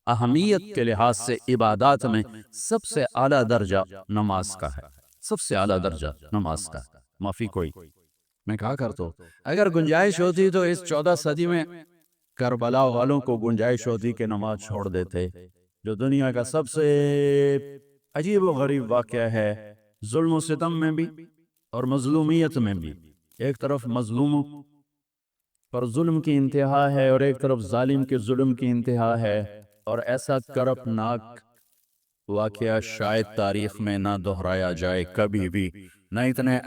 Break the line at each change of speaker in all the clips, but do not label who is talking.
اہمیت کے لحاظ سے عبادات میں سب سے اعلیٰ درجہ نماز کا ہے، سب سے اعلیٰ درجہ نماز کا ہے، معافی کوئی میں کہا کرتا ہوں اگر گنجائش ہوتی تو اس 14 صدی میں کربلا والوں کو گنجائش ہوتی کہ نماز چھوڑ دیتے، جو دنیا کا سب سے عجیب و غریب واقعہ ہے، ظلم و ستم میں بھی اور مظلومیت میں بھی، ایک طرف مظلوموں پر ظلم کی انتہا ہے اور ایک طرف ظالم کے ظلم کی انتہا ہے، اور ایسا کرپناک واقعہ شاید تاریخ میں نہ دہرایا جائے کبھی بھی، نہ اتنے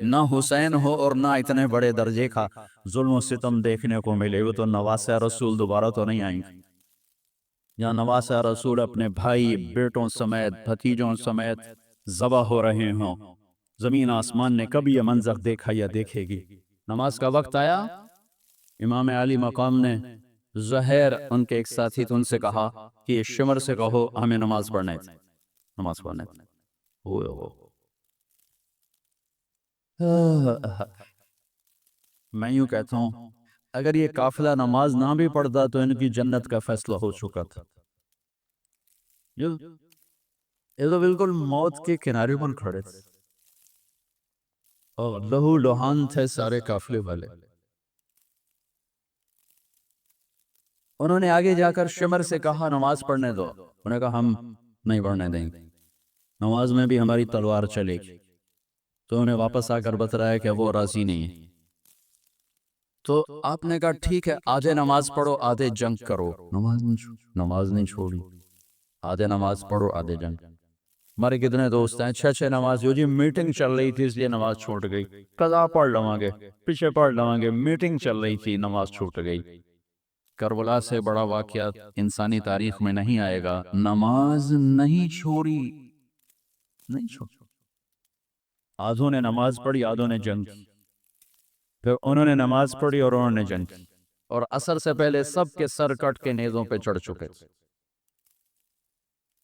نہ حسین ہو اور نہ اتنے بڑے درجے کا ظلم و ستم دیکھنے کو ملے۔ وہ تو نواسہ رسول دوبارہ تو نہیں آئیں گے، یا نواسہ رسول اپنے بھائی بیٹوں سمیت بھتیجوں سمیت ذبح ہو رہے ہوں۔ زمین آسمان نے کبھی یہ منظر دیکھا یا دیکھے گی؟ نماز کا وقت آیا، امام علی مقام نے زہیر ان کے ایک ساتھی تھے، ان سے کہا کہ شمر سے کہو ہمیں نماز پڑھنے تھے، نماز پڑھنے تھے۔ میں یوں کہتا ہوں اگر یہ قافلہ نماز نہ بھی پڑھتا تو ان کی جنت کا فیصلہ ہو چکا تھا۔ یہ تو بالکل موت کے کنارے پر کھڑے تھے اور لہو لہان تھے سارے قافلے والے۔ انہوں نے آگے جا کر شمر سے کہا نماز پڑھنے دو، انہوں نے کہا ہم نہیں پڑھنے دیں گے، نماز میں بھی ہماری تلوار چلے گی۔ تو انہیں واپس آ کر بتلایا کہ وہ راضی نہیں ہے۔ تو آپ نے کہا ٹھیک ہے، آدھے نماز پڑھو آدھے جنگ کرو۔ نماز نہیں چھوڑی، آدھے نماز پڑھو آدھے جنگ۔ ہمارے کتنے دوست ہیں اچھے نماز جی میٹنگ چل رہی تھی اس لیے نماز چھوٹ گئی، قضا پڑھ لواں گے، پیچھے پڑھ لواں گے، میٹنگ چل رہی تھی نماز چھوٹ گئی۔ کربلا سے بڑا واقعہ انسانی تاریخ میں نہیں آئے گا، نماز نہیں چھوڑی، نہیں چھوڑی۔ آدھوں نے نماز پڑھی آدھوں نے جنگ کی، پھر انہوں نے نماز پڑھی اور انہوں نے جنگ کی، اور عصر سے پہلے سب کے سر کٹ کے نیزوں پہ چڑھ چکے تھے۔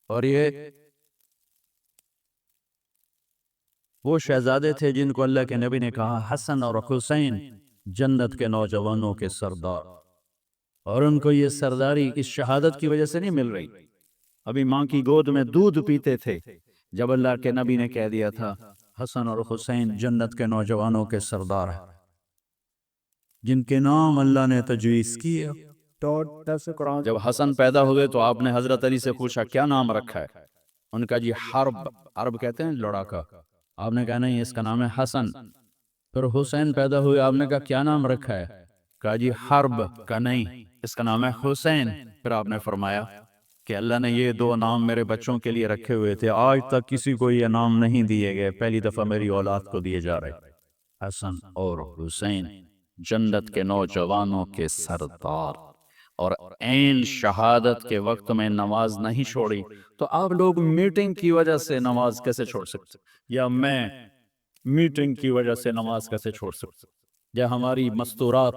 اور یہ وہ شہزادے تھے جن کو اللہ کے نبی نے کہا حسن اور حسین جنت کے نوجوانوں کے سردار، اور ان کو یہ سرداری اس شہادت کی وجہ سے نہیں مل رہی، ابھی ماں کی گود میں دودھ پیتے تھے جب اللہ کے نبی نے کہہ دیا تھا حسن اور حسین جنت کے نوجوانوں کے سردار ہیں، جن کے نام اللہ نے تجویز کیے۔ جب حسن پیدا ہوئے تو آپ نے حضرت علی سے پوچھا کیا نام رکھا ہے؟ ان کا جی حرب کہتے ہیں لڑاکا، آپ نے کہا نہیں اس کا نام ہے حسن۔ پھر حسین پیدا ہوئے، آپ نے کہا کیا نام رکھا ہے؟ کہا جی حرب، کا نہیں اس کا نام ہے حسین۔ پھر آپ نے فرمایا کہ اللہ نے یہ دو نام میرے بچوں کے لیے رکھے ہوئے تھے، آج تک کسی کو یہ نام نہیں دیے گئے، پہلی دفعہ میری اولاد کو دیے جا رہے، حسن اور حسین جنت کے نوجوانوں کے سردار۔ اور عین شہادت کے وقت میں نماز نہیں چھوڑی، تو آپ لوگ میٹنگ کی وجہ سے نماز کیسے چھوڑ سکتے؟ یا میں میٹنگ کی وجہ سے نماز کیسے چھوڑ سکتے؟ یا ہماری مستورات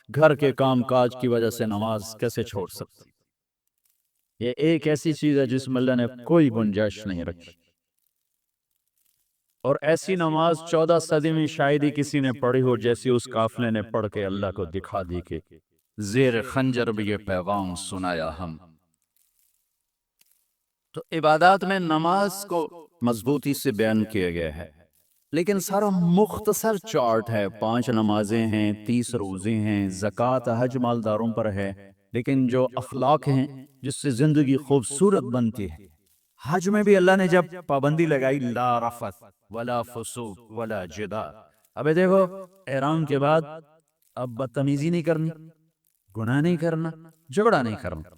گھر کے کام کاج کی وجہ سے نماز کیسے چھوڑ سکتے؟ یہ ایک ایسی چیز ہے جس میں اللہ نے کوئی گنجائش نہیں رکھی، اور ایسی نماز 14 صدی میں شاید ہی کسی نے پڑھی ہو جیسی اس قافلے نے پڑھ کے اللہ کو دکھا دی کہ زیر خنجر بھی یہ پیغام سنایا ہم۔ تو عبادات میں نماز کو مضبوطی سے بیان کیا گیا ہے، لیکن سارا مختصر چارٹ ہے، 5 نمازیں ہیں، 30 روزے ہیں، زکوٰۃ حج مالداروں پر ہے، لیکن جو اخلاق ہیں جس سے زندگی خوبصورت بنتی ہے۔ حج میں بھی اللہ نے جب پابندی لگائی لا رفث ولا فسوق ولا جدال، ابھی دیکھو احرام کے بعد اب بدتمیزی نہیں کرنی، گناہ نہیں کرنا، جھگڑا نہیں کرنا۔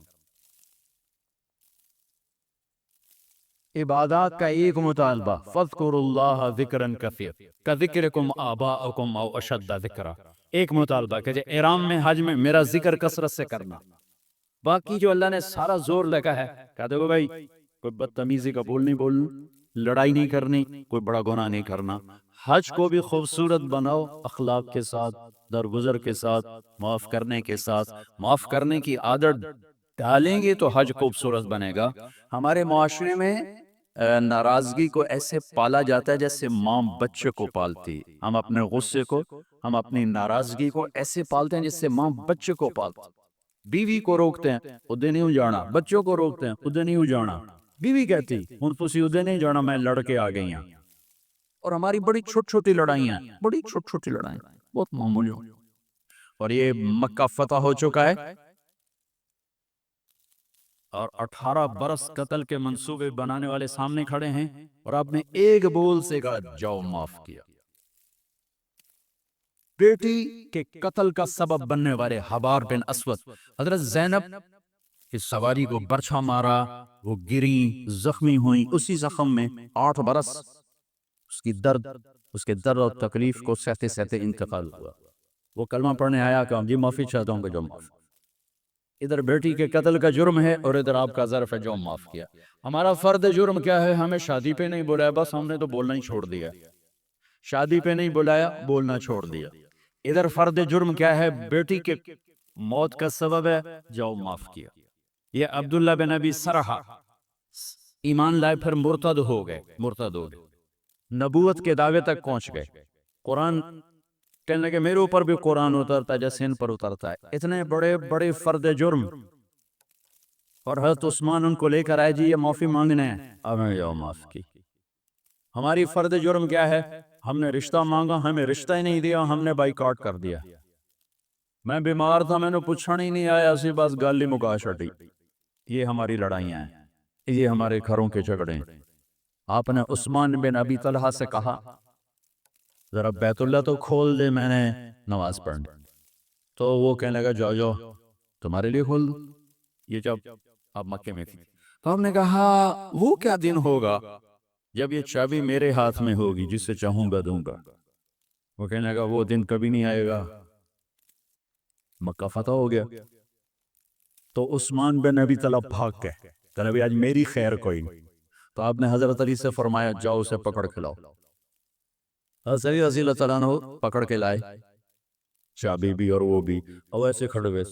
عبادات کا ایک مطالبہ فاذکروا اللہ ذکرا کثیرا کذکرکم آباءکم او اشد ذکرا، ایک مطالبہ کہ احرام میں حج میں میرا ذکر کثرت سے کرنا۔ باقی جو اللہ نے سارا زور لگا ہے، کہتے ہو بھائی کوئی بدتمیزی کا بول نہیں بولنا، لڑائی نہیں کرنی، کوئی بڑا گناہ نہیں کرنا۔ حج کو بھی خوبصورت بناؤ، اخلاق کے ساتھ، درگزر کے ساتھ، معاف کرنے کے ساتھ، معاف کرنے کی عادت ڈالیں گے تو حج خوبصورت بنے گا۔ ہمارے معاشرے میں ناراضگی کو ایسے پالا جاتا ہے جیسے ماں بچے کو پالتی، ہم اپنے غصے کو، ہم اپنی ناراضگی کو ایسے پالتے ہیں جیسے ماں بچے کو پالتی۔ بیوی کو روکتے ہیں ادھر نہیں جانا، بچوں کو روکتے ہیں ادھر نہیں جانا، بیوی کہتی ہوں تسی ادھر نہیں جانا، میں لڑ کے آ گئی ہوں۔ اور ہماری بڑی چھوٹی چھوٹی لڑائیاں، بڑی چھوٹی چھوٹی لڑائیاں، بہت معمولی۔ اور یہ مکہ فتح ہو چکا ہے اور 18 برس قتل کے منصوبے بنانے والے سامنے کھڑے ہیں، اور آپ نے ایک بول سے کہا جاؤ معاف کیا۔ بیٹی کے قتل کا سبب بننے والے حبار بن اسود، حضرت زینب کی سواری کو برچھا مارا، وہ گری زخمی ہوئی، اسی زخم میں 8 برس اس کے درد اور تکلیف کو سہتے سہتے انتقال ہوا۔ وہ کلمہ پڑھنے آیا کہ جی معافی چاہتا ہوں کہ جو معاف، ادھر بیٹی کے قتل کا جرم ہے اور ادھر آپ کا ظرف ہے جو معاف کیا۔ ہمارا فرد جرم کیا ہے؟ ہمیں شادی پہ نہیں بلایا، بس ہم نے تو بولنا ہی چھوڑ دیا، شادی پہ نہیں بلایا بولنا چھوڑ دیا۔ ادھر فرد جرم کیا ہے؟ بیٹی کے موت کا سبب ہے جو معاف کیا۔ یہ عبداللہ بن ابی سرحہ ایمان لائے پھر مرتد ہو گئے، نبوت کے دعوے تک پہنچ گئے۔ قرآن کہنے لگے میرے اوپر بھی قرآن اترتا ہے جیسے ان پر اترتا ہے، اتنے بڑے بڑے فرد جرم، اور حضرت عثمان ان کو لے کر آئے جی یہ معافی مانگنے ہیں، ہمیں یہ معاف کی۔ ہماری فرد جرم کیا ہے؟ ہم نے رشتہ مانگا، ہمیں رشتہ ہی نہیں دیا، ہم نے بائیکاٹ کر دیا۔ میں بیمار تھا، میں نے پوچھنا ہی نہیں آیا، اسی بس گل ہی مکا چھٹی۔ یہ ہماری لڑائیاں ہیں، یہ ہمارے گھروں کے جھگڑے ہیں۔ آپ نے عثمان بن ابی طلحہ سے کہا ذرا بیت اللہ تو کھول دے، میں نے نماز پڑھنی۔ تو وہ کہنے لگا جاؤ جاؤ تمہارے لیے کھول دوں، یہ جب آپ مکے میں تھی۔ تو ہم نے کہا وہ کیا دن ہوگا جب یہ چابی میرے ہاتھ میں ہوگی، جسے چاہوں گا دوں گا۔ وہ کہنے لگا وہ دن کبھی نہیں آئے گا۔ مکہ فتح ہو گیا تو عثمان بن ابی طلحہ بھاگ گئے کہ نبی آج میری خیر کوئی نہیں۔ تو آپ نے حضرت علی سے فرمایا جاؤ اسے پکڑ کے لاؤ۔ حضرت علی رضی اللہ تعالیٰ عنہ پکڑ کے لائے، چابی بھی اور وہ بھی، اور ایسے کھڑے ہوئے،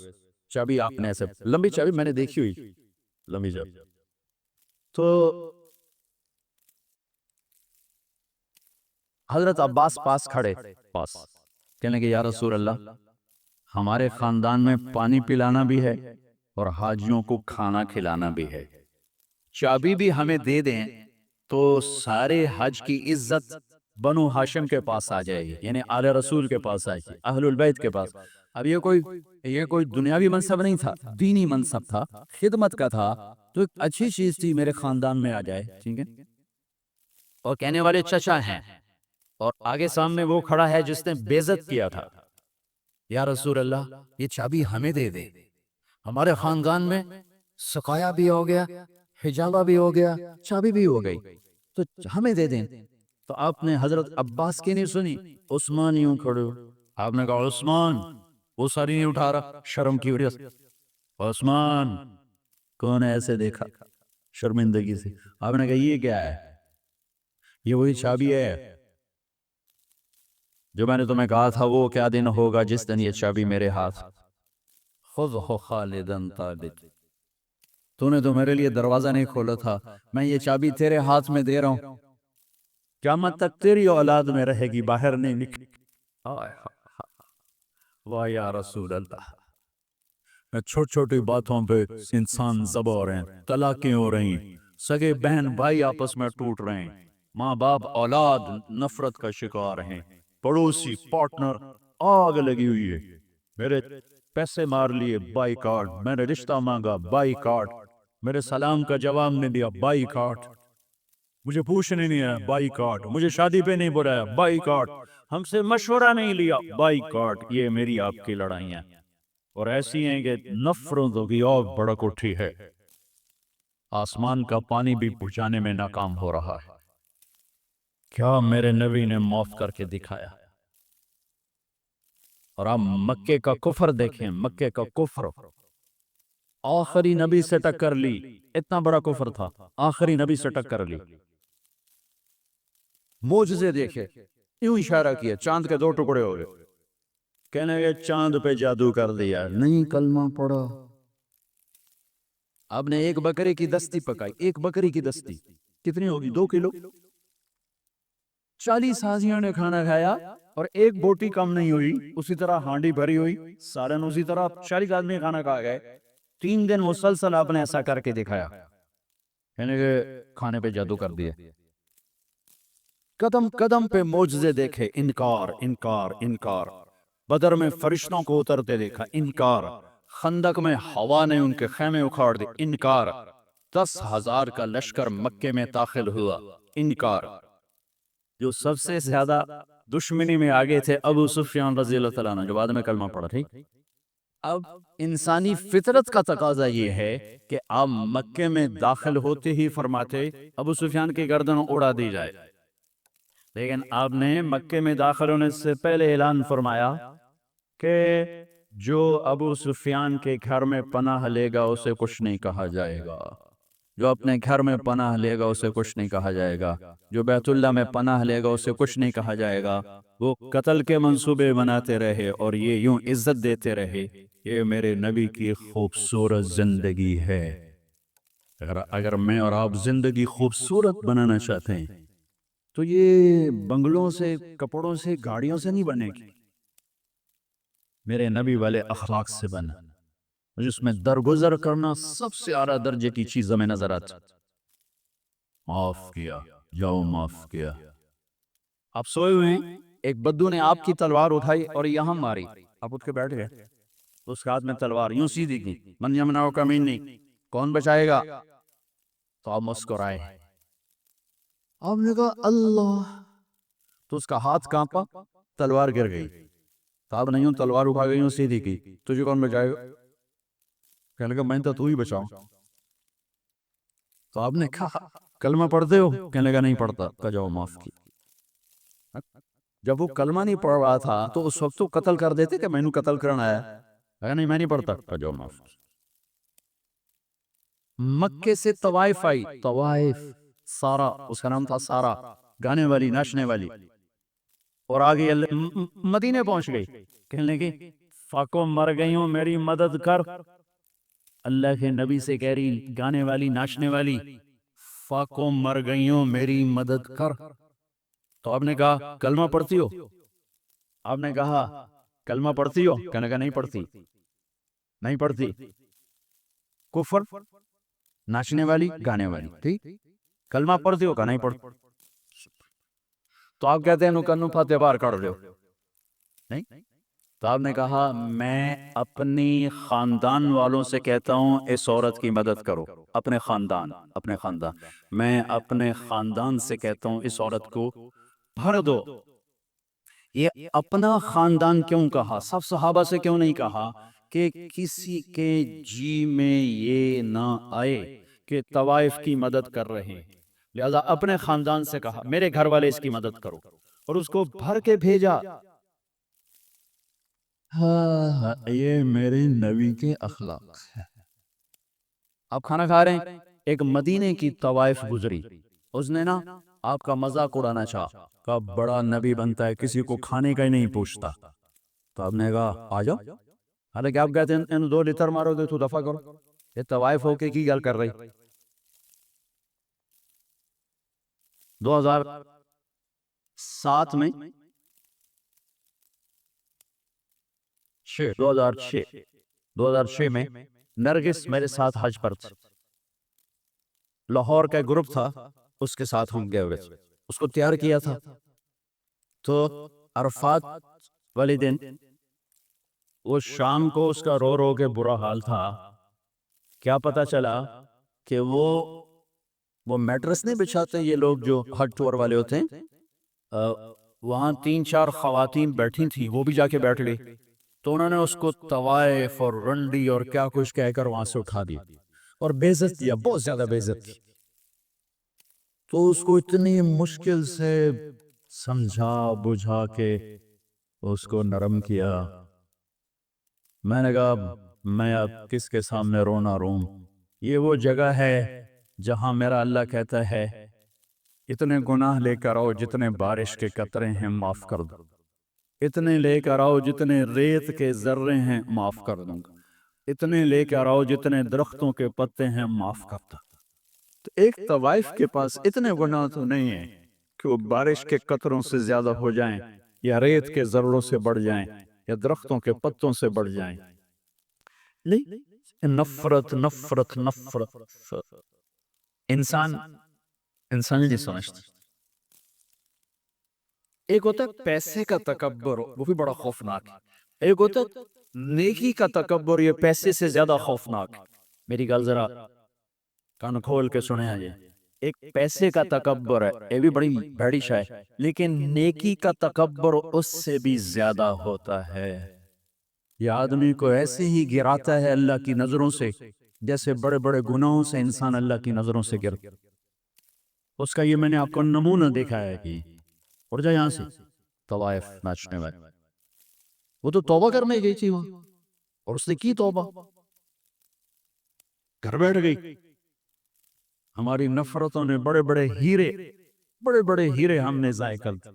چابی آپ نے ایسے لمبی چابی میں نے دیکھی ہوئی، لمبی چابی۔ تو حضرت عباس پاس کھڑے، کہنے کہ یا رسول اللہ ہمارے خاندان میں پانی پلانا بھی ہے اور حاجیوں کو کھانا کھلانا بھی ہے، چابی بھی ہمیں دے دیں تو سارے حج کی عزت بنو ہاشم کے پاس آ جائے گی، یعنی آل رسول کے پاس آئے گی، اہل البیت کے پاس۔ اب یہ کوئی دنیاوی منصب نہیں تھا، دینی منصب تھا، خدمت کا تھا، تو ایک اچھی چیز تھی میرے خاندان میں آ جائے، ٹھیک ہے۔ اور کہنے والے چچا ہیں، اور آگے سامنے وہ کھڑا ہے جس نے بے عزت کیا تھا۔ یا رسول اللہ یہ چابی ہمیں دے دے، ہمارے خاندان میں سقایا بھی ہو گیا، حجابہ بھی ہو گیا، چابی بھی ہو گئی، تو ہمیں دے دیں۔ تو آپ نے حضرت عباس کی نہیں سنی، عثمان یوں کھڑے ہو، آپ نے کہا عثمان، وہ ساری نہیں اٹھا رہا شرم کی وجہ سے، عثمان کون ہے ایسے دیکھا شرمندگی سے، آپ نے کہا یہ کیا ہے؟ یہ وہی چابی ہے جو میں نے تمہیں کہا تھا وہ کیا دن ہوگا جس دن یہ چابی میرے ہاتھ، خذہ خالدا ثابت، تو نے تو میرے لیے دروازہ نہیں کھولا تھا، میں یہ چابی تیرے ہاتھ میں دے رہا ہوں، قیامت تک تیری اولاد میں رہے گی، باہر نہیں نکلے۔ واہ یا رسول اللہ، چھوٹی چھوٹی باتوں پہ انسان ذبح ہو رہے ہیں، طلاقیں ہو رہی ہیں، سگے بہن بھائی آپس میں ٹوٹ رہے ہیں، ماں باپ اولاد نفرت کا شکار ہیں، پڑوسی پارٹنر آگ لگی ہوئی ہے، میرے پیسے مار لیے بائی کارڈ، میں نے رشتہ مانگا بائی کارڈ، میرے سلام کا جواب نہیں دیا بائی کارڈ، مجھے پوچھنے نہیں آیا بائی کارڈ، مجھے شادی پہ نہیں بلایا بائی کارڈ، ہم سے مشورہ نہیں لیا بائی کارڈ۔ یہ میری آپ کی لڑائیاں اور ایسی ہیں کہ نفرتوں کی آگ بھڑک اٹھی ہے، آسمان کا پانی بھی بجھانے میں ناکام ہو رہا ہے۔ کیا میرے نبی نے معاف کر کے دکھایا۔ اور آپ مکے کا کفر دیکھیں، مکے کا کفر، آخری نبی سے ٹکر لی، اتنا بڑا کفر تھا، آخری نبی سے ٹکر لی، معجزے دیکھے، یوں اشارہ کیا، چاند کے 2 ٹکڑے ہو گئے، کہنے گے چاند پہ جادو کر دیا، نہیں کلمہ پڑھا۔ آپ نے ایک بکرے کی دستی پکائی، ایک بکری کی دستی کتنی ہوگی؟ 2 کلو، 40 حاجیوں نے کھانا کھایا، اور ایک بوٹی کم نہیں ہوئی، اسی طرح ہانڈی بھری ہوئی، سالن اسی طرح، 40 آدمی کھانا کھا گئے۔ 3 دن مسلسل آپ نے ایسا کر کے دکھایا، یعنی کہ کھانے پہ جادو کر دیا۔ قدم قدم پہ معجزے دیکھے، انکار انکار انکار۔ بدر میں فرشتوں کو اترتے دیکھا، انکار۔ خندق میں ہوا نے ان کے خیمے اکھاڑ دی، انکار۔ 10,000 کا لشکر مکے میں داخل ہوا، انکار۔ جو سب سے زیادہ دشمنی میں آگے تھے ابو سفیان رضی اللہ تعالیٰ عنہ، جو بعد میں کلمہ پڑھا، ٹھیک۔ اب انسانی فطرت کا تقاضا یہ ہے کہ آپ مکے میں داخل ہوتے ہی فرماتے ابو سفیان کی گردن اڑا دی جائے، لیکن آپ نے مکے میں داخل ہونے سے پہلے اعلان فرمایا کہ جو ابو سفیان کے گھر میں پناہ لے گا اسے کچھ نہیں کہا جائے گا، جو اپنے گھر میں پناہ لے گا اسے کچھ نہیں کہا جائے گا، جو بیت اللہ میں پناہ لے گا اسے کچھ نہیں کہا جائے گا۔ وہ قتل کے منصوبے بناتے رہے اور یہ یوں عزت دیتے رہے، یہ میرے نبی کی خوبصورت زندگی ہے۔ اگر میں اور آپ زندگی خوبصورت بنانا چاہتے ہیں تو یہ بنگلوں سے، کپڑوں سے، گاڑیوں سے نہیں بنے گی، میرے نبی والے اخلاق سے بنا، جس میں درگزر کرنا سب سے اعلیٰ درجے کی چیز ہمیں نظر آتی۔ معاف کیا، جاؤ معاف کیا۔ آپ سوئے ہوئے ہیں، ایک بدو نے آپ کی تلوار اٹھائی اور یہاں ماری، آپ اٹھ کے بیٹھ گئے، اس کے ہاتھ میں تلوار یوں سیدھی کی، من یمنعو کا منی، کون بچائے گا؟ تو آپ مسکرائے، آپ نے کہا اللہ، تو اس کا ہاتھ کانپا، تلوار گر گئی، تو آپ نے یوں تلوار اٹھا گئی، یوں سیدھی کی، تجھے کون بچائے گا؟ کہنے لگا میں تو ہی بچاؤں۔ تو آپ نے کہا کلمہ پڑھتے ہو؟ کہنے لگا نہیں پڑھتا، کہا جاؤ معاف کی۔ جب وہ کلمہ نہیں پڑھ رہا تھا تو اس وقت تو قتل کر دیتے کہ میں نے قتل کرنا آیا، کہا نہیں میں نہیں پڑھتا، کہا جاؤ معاف کی۔ مکے سے طوائف آئی، طوائف، سارا، اس کا نام تھا سارا، گانے والی، ناچنے والی، اور آگے مدینے پہنچ گئی، کہنے لگی فاکو مر گئی ہوں میری مدد کر، اللہ کے نبی سے کہہ رہی گانے والی، ناچنے والی، فاکو مر گئی ہوں میری مدد کر۔ تو آپ نے کہا کلمہ پڑھتی ہو؟ آپ نے کہا کلمہ پڑھتی ہو؟ کہنے لگا نہیں پڑھتی، نہیں پڑھتی، کفر، ناچنے والی، گانے والی، ٹھیک، کلمہ پڑھتی ہو؟ کہا نہیں پڑھتی۔ تو آپ کہتے ہیں نو فاتح بار کر رہے ہو، نہیں؟ تو آپ نے کہا میں اپنی خاندان والوں سے کہتا ہوں اس عورت کی مدد کرو، اپنے خاندان، اپنے خاندان، میں اپنے خاندان سے کہتا ہوں اس عورت کو بھر دو۔ یہ اپنا خاندان کیوں کہا؟ سب صحابہ سے کیوں نہیں کہا کہ کسی کے جی میں یہ نہ آئے کہ طوائف کی مدد کر رہے ہیں، لہذا اپنے خاندان سے کہا میرے گھر والے اس کی مدد کرو، اور اس کو بھر کے بھیجا۔ ہاں یہ میرے نبی کے اخلاق ہے۔ آپ کھانا کھا رہے ہیں، ایک مدینے کی طوائف گزری، اس نے نا آپ کا مذاق اڑانا چاہا، کہا بڑا نبی بنتا ہے کسی کو کھانے کا ہی نہیں پوچھتا۔ تو آپ نے کہا آ جاؤ، حالانکہ آپ کہتے ہیں ان 2 لتر مارو دے تو دفع کرو، یہ طوائف ہو کے کی گل کر رہی۔ 2007 میں 2006 میں نرگس میرے ساتھ حج پر تھی، لاہور کا گروپ تھا، اس کے ساتھ ہم گئے ہوئے تھے، اس کو تیار کیا تھا۔ تو عرفات والے دن وہ شام کو اس کا رو رو کے برا حال تھا، کیا پتا چلا کہ وہ میٹرس نہیں بچھاتے یہ لوگ جو حج ٹور والے ہوتے ہیں، وہاں 3-4 خواتین بیٹھی تھیں، وہ بھی جا کے بیٹھ گئی، تو انہوں نے اس کو طوائف اور رنڈی اور کیا کچھ کہہ کر وہاں سے اٹھا دیا اور بے عزت کیا، بہت زیادہ بے عزت کی۔ تو اس کو اتنی مشکل سے سمجھا بجھا کے اس کو نرم کیا۔ میں نے کہا میں اب کس کے سامنے رونا روں، یہ وہ جگہ ہے جہاں میرا اللہ کہتا ہے اتنے گناہ لے کر آؤ جتنے بارش کے قطرے ہیں معاف کر دو، اتنے لے کر آؤ جتنے ریت کے ذرے ہیں معاف کر دوں گا، اتنے لے کر آؤ جتنے درختوں کے پتے ہیں معاف کر دو۔ تو ایک طوائف کے پاس اتنے گناہ تو نہیں ہیں کہ وہ بارش کے قطروں سے زیادہ ہو جائیں، یا ریت کے ذروں سے بڑھ جائیں یا درختوں کے پتوں سے بڑھ جائیں. نہیں، نفرت نفرت نفرت. انسان نہیں سمجھتا. ایک ہوتا ہے پیسے کا تکبر، وہ بھی بڑا خوفناک ہے. ایک ہوتا ہے نیکی کا تکبر، یہ پیسے سے زیادہ خوفناک. میری گل ذرا کان کھول کے سنے آجے. ایک پیسے کا تکبر ہے، یہ بھی بڑی بھڑی شے ہے، لیکن نیکی کا تکبر اس سے بھی زیادہ ہوتا ہے. یہ آدمی کو ایسے ہی گراتا ہے اللہ کی نظروں سے جیسے بڑے بڑے گناہوں سے انسان اللہ کی نظروں سے گرتا. اس کا یہ میں نے آپ کو نمونہ دیکھا ہے کہ اڑ جا یہاں سے طوائف ناچنے والے. وہ تو توبہ کرنے گئی تھی وہاں، اور اس نے کی توبہ، گھر بیٹھ گئی. ہماری نفرتوں نے بڑے بڑے ہیرے ہم نے ضائع کر دی.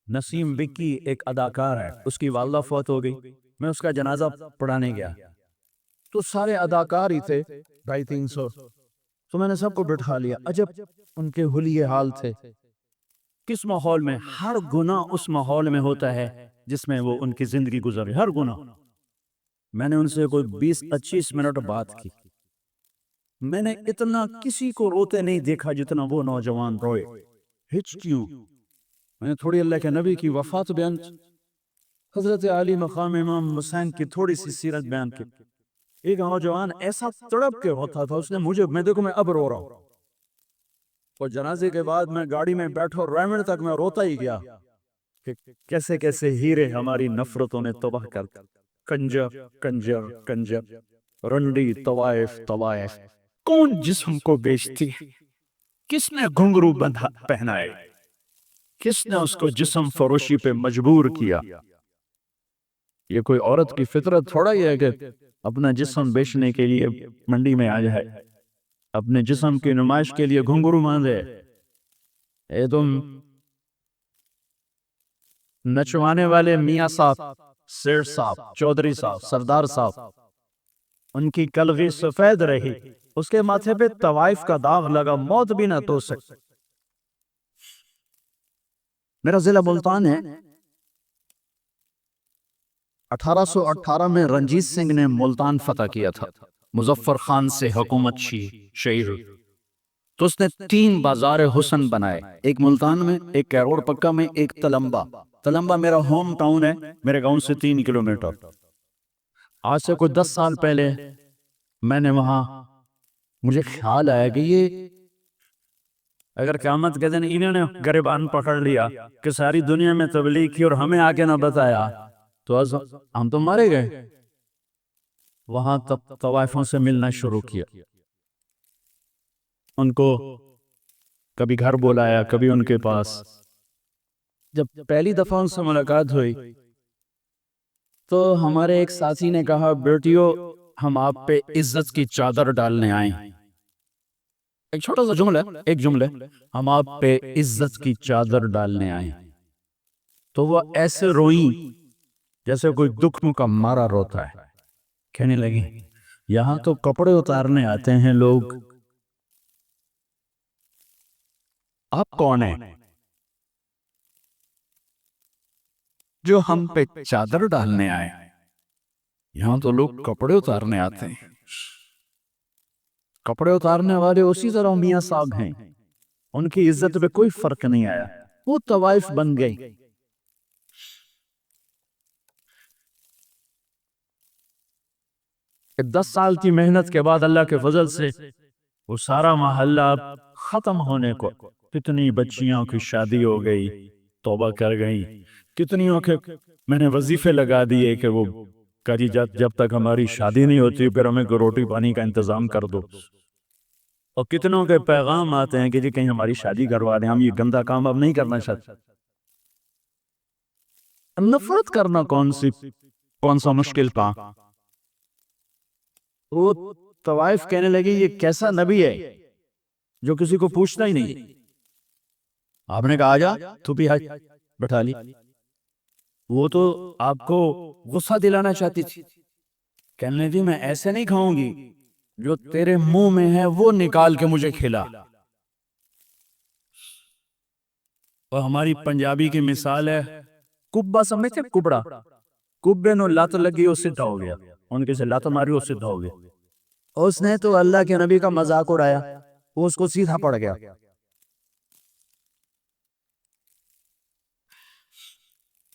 نسیم بکی ایک اداکار ہے، اس کی والدہ فوت ہو گئی. میں اس کا جنازہ پڑھانے گیا تو سارے اداکار ہی تھے، 250-300. تو میں نے سب کو بٹھا لیا. عجب ان کے حلیے حال تھے. کس ماحول میں؟ ہر گناہ اس ماحول میں ہوتا ہے جس میں وہ ان کی زندگی گزر. ہر گناہ. میں نے ان سے کوئی 20-25 منٹ بات کی. میں نے اتنا کسی کو روتے نہیں دیکھا جتنا وہ نوجوان روئے. ہچ کیوں؟ میں نے تھوڑی اللہ کے نبی کی وفات بیان، حضرت علی مقام امام حسین کی تھوڑی سی سیرت بیان کی. ایک نوجوان ایسا تڑپ کے ہوتا تھا، اس نے مجھے، میں دیکھو میں اب رو رہا ہوں. اور جنازے کے بعد میں گاڑی میں بیٹھا، ریمنڈ تک میں روتا ہی گیا کہ کیسے کیسے ہیرے ہماری نفرتوں نے تباہ کر. کنجر کنجر کنجر، رنڈی طوائف طوائف. کون جسم کو بیچتی؟ کس نے گھنگرو بندھا پہنائے؟ کس نے اس کو جسم فروشی پہ مجبور کیا؟ یہ کوئی عورت کی فطرت تھوڑا ہی ہے کہ اپنا جسم بیچنے کے لیے منڈی میں آ جائے، اپنے جسم کی نمائش کے لیے گھنگرو باندھے. اے تم نچوانے والے میاں صاحب، سیر صاحب، چودھری صاحب، سردار صاحب، ان کی کلغی سفید رہی، اس کے ماتھے پہ طوائف کا داغ لگا، موت بھی نہ تو سکتی. میرا ضلع ملتان ہے. 1818 میں رنجیت سنگھ نے ملتان فتح کیا تھا، مظفر خان سے حکومت شہیر. تو اس نے 3 بازار حسن بنائے، ایک ملتان میں، ایک کیروڑ پکا میں، ایک تلمبا. تلمبا میرا ہوم ٹاؤن ہے، میرے گاؤں سے 3 کلومیٹر. آج سے کوئی 10 سال پہلے میں نے وہاں، مجھے خیال آیا کہ یہ اگر قیامت کے دن انہوں نے گریبان پکڑ لیا کہ ساری دنیا میں تبلیغ کی اور ہمیں آگے نہ بتایا تو ہم تو مارے گئے. وہاں طوائفوں سے ملنا شروع کیا، ان کو کبھی گھر بلایا، کبھی ان کے پاس. جب پہلی دفعہ ان سے ملاقات ہوئی تو ہمارے ایک ساتھی نے کہا، بیٹیو ہم آپ پہ عزت کی چادر ڈالنے آئے. ایک چھوٹا سا جملہ، ایک جملہ، ہم آپ پہ عزت کی چادر ڈالنے آئے. تو وہ ایسے روئیں جیسے کوئی دکھ کا مارا روتا ہے. کہنے لگی، یہاں تو کپڑے اتارنے آتے ہیں لوگ، آپ کون ہیں جو ہم پہ چادر ڈالنے آئے؟ یہاں تو لوگ کپڑے اتارنے آتے ہیں. کپڑے اتارنے والے اسی طرح میاں صاحب ہیں، ان کی عزت پہ کوئی فرق نہیں آیا، وہ طوائف بن گئی. 10 سال کی محنت کے بعد اللہ کے فضل سے وہ سارا محلہ ختم ہونے کو، کتنی بچیاں کی شادی ہو گئی، توبہ کر گئی. کتنیوں کے میں نے وظیفے لگا دیے کہ وہ کہی جب تک ہماری شادی نہیں ہوتی پھر ہمیں روٹی پانی کا انتظام کر دو. اور کتنوں کے پیغام آتے ہیں کہ جی کہیں ہماری شادی کروا دیں، ہم یہ گندا کام اب نہیں کرنا چاہتے. نفرت کرنا کون سا مشکل کام؟ وہ طوائف کہنے لگی، یہ کیسا نبی ہے جو کسی کو پوچھتا ہی نہیں. آپ نے کہا آجا، تو بھی بٹھا لی. وہ تو آپ کو غصہ دلانا چاہتی تھی، کہنے لگی میں ایسے نہیں کھاؤں گی، جو تیرے منہ میں ہے وہ نکال کے مجھے کھلا. اور ہماری پنجابی کی مثال ہے کبا، سمجھتے کبڑا، کبے نو لت لگی وہ سیدھا ہو گیا، ان کے سے لت ماری وہ سیدھا ہو گیا، اس نے تو اللہ کے نبی کا مذاق اڑایا، وہ اس کو سیدھا پڑ گیا۔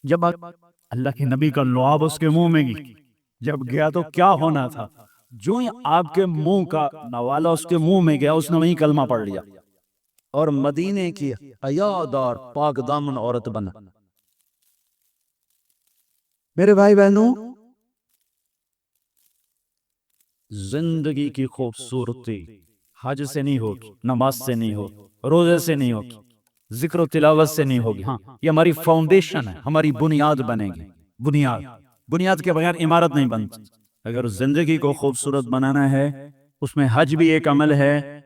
جب اللہ کے نبی کا لعاب اس کے منہ میں گئی، جب گیا تو کیا ہونا تھا، جو ہی آپ کے منہ کا نوالا اس کے منہ میں گیا، اس نے وہیں کلمہ پڑھ لیا اور مدینے کی حیادار پاک دامن عورت بنا۔ میرے بھائی بہنوں، زندگی کی خوبصورتی حج سے نہیں ہوگی، نماز سے نہیں ہوگی، روزے سے نہیں ہوگی، ذکر و تلاوت سے نہیں ہوگی، ہاں یہ ہماری فاؤنڈیشن ہے، ہماری بنیاد بنے گی، بنیاد، بنیاد کے بغیر عمارت نہیں بنتی۔ اگر زندگی کو خوبصورت بنانا ہے، اس میں حج بھی ایک عمل ہے،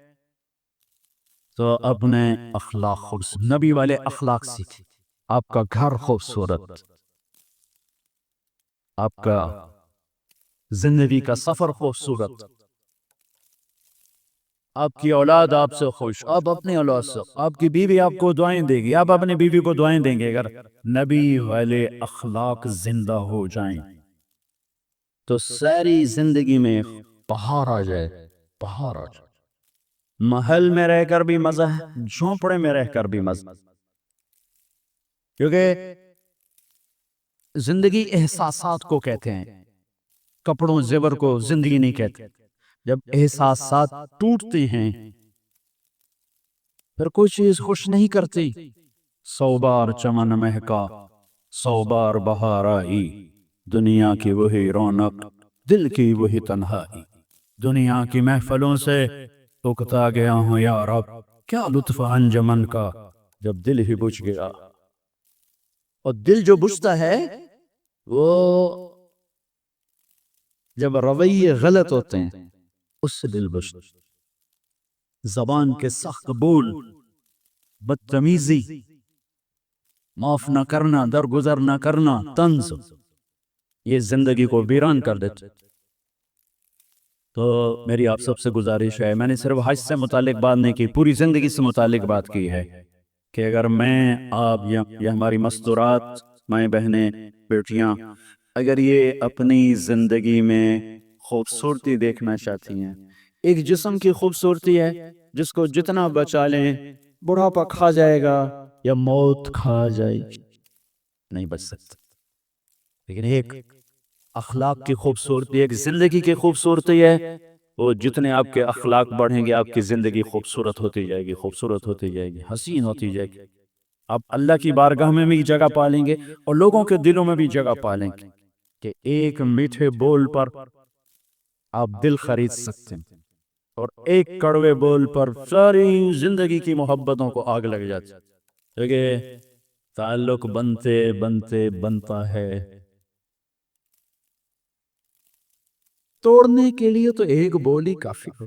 تو اپنے اخلاق خوبصورت، نبی والے اخلاق سیکھیں۔ آپ کا گھر خوبصورت، آپ کا زندگی کا سفر خوبصورت، آپ کی اولاد آپ سے خوش، آپ اپنی اولاد سے، آپ کی بیوی آپ کو دعائیں دے گی، آپ اپنی بیوی کو دعائیں دیں گے۔ اگر نبی والے اخلاق زندہ ہو جائیں تو ساری زندگی میں بہار آ جائے، بہار آ جائے۔ محل میں رہ کر بھی مزہ ہے، جھونپڑے میں رہ کر بھی مزہ، کیونکہ زندگی احساسات کو کہتے ہیں، کپڑوں زیور کو زندگی نہیں کہتے۔ جب احساسات ٹوٹتے ہیں پھر کوئی چیز خوش نہیں کرتی۔ 100 بار چمن مہکا، 100 بار بہار آئی، دنیا کی وہی رونق، دل کی وہی تنہائی، دنیا کی محفلوں سے اکتا گیا ہوں یا رب، کیا لطف انجمن کا جب دل ہی بجھ گیا۔ اور دل جو بجھتا ہے وہ جب رویے غلط ہوتے ہیں اس سے دل بجھتا ہے۔ زبان کے سخت بول، بدتمیزی، معاف نہ کرنا، درگزر نہ کرنا، طنز، یہ زندگی کو ویران کر دیتے۔ تو میری آپ سب سے گزارش ہے، میں نے صرف حج سے متعلق بات نہیں کی، پوری زندگی سے متعلق بات کی ہے، کہ اگر میں، آپ یا ہماری مستورات مائیں بہنیں بیٹیاں اگر یہ اپنی زندگی میں خوبصورتی دیکھنا چاہتی ہیں، ایک جسم کی خوبصورتی ہے جس کو جتنا بچا لیں بڑھاپا کھا جائے گا یا موت کھا جائے گی، نہیں بچ سکتا۔ لیکن ایک اخلاق کی خوبصورتی، ایک زندگی کی خوبصورتی ہے، وہ جتنے آپ کے اخلاق بڑھیں گے آپ کی زندگی خوبصورت ہوتی جائے گی، خوبصورت ہوتی جائے گی، حسین ہوتی جائے گی۔ آپ اللہ کی بارگاہ میں بھی جگہ پالیں گے اور لوگوں کے دلوں میں بھی جگہ پالیں گے، کہ ایک میٹھے بول پر آپ دل خرید سکتے ہیں اور ایک کڑوے بول پر ساری زندگی کی محبتوں کو آگ لگ جاتی ہے، کیونکہ تعلق بنتے بنتے بنتا ہے، توڑنے کے لیے تو ایک بولی کافی ہے،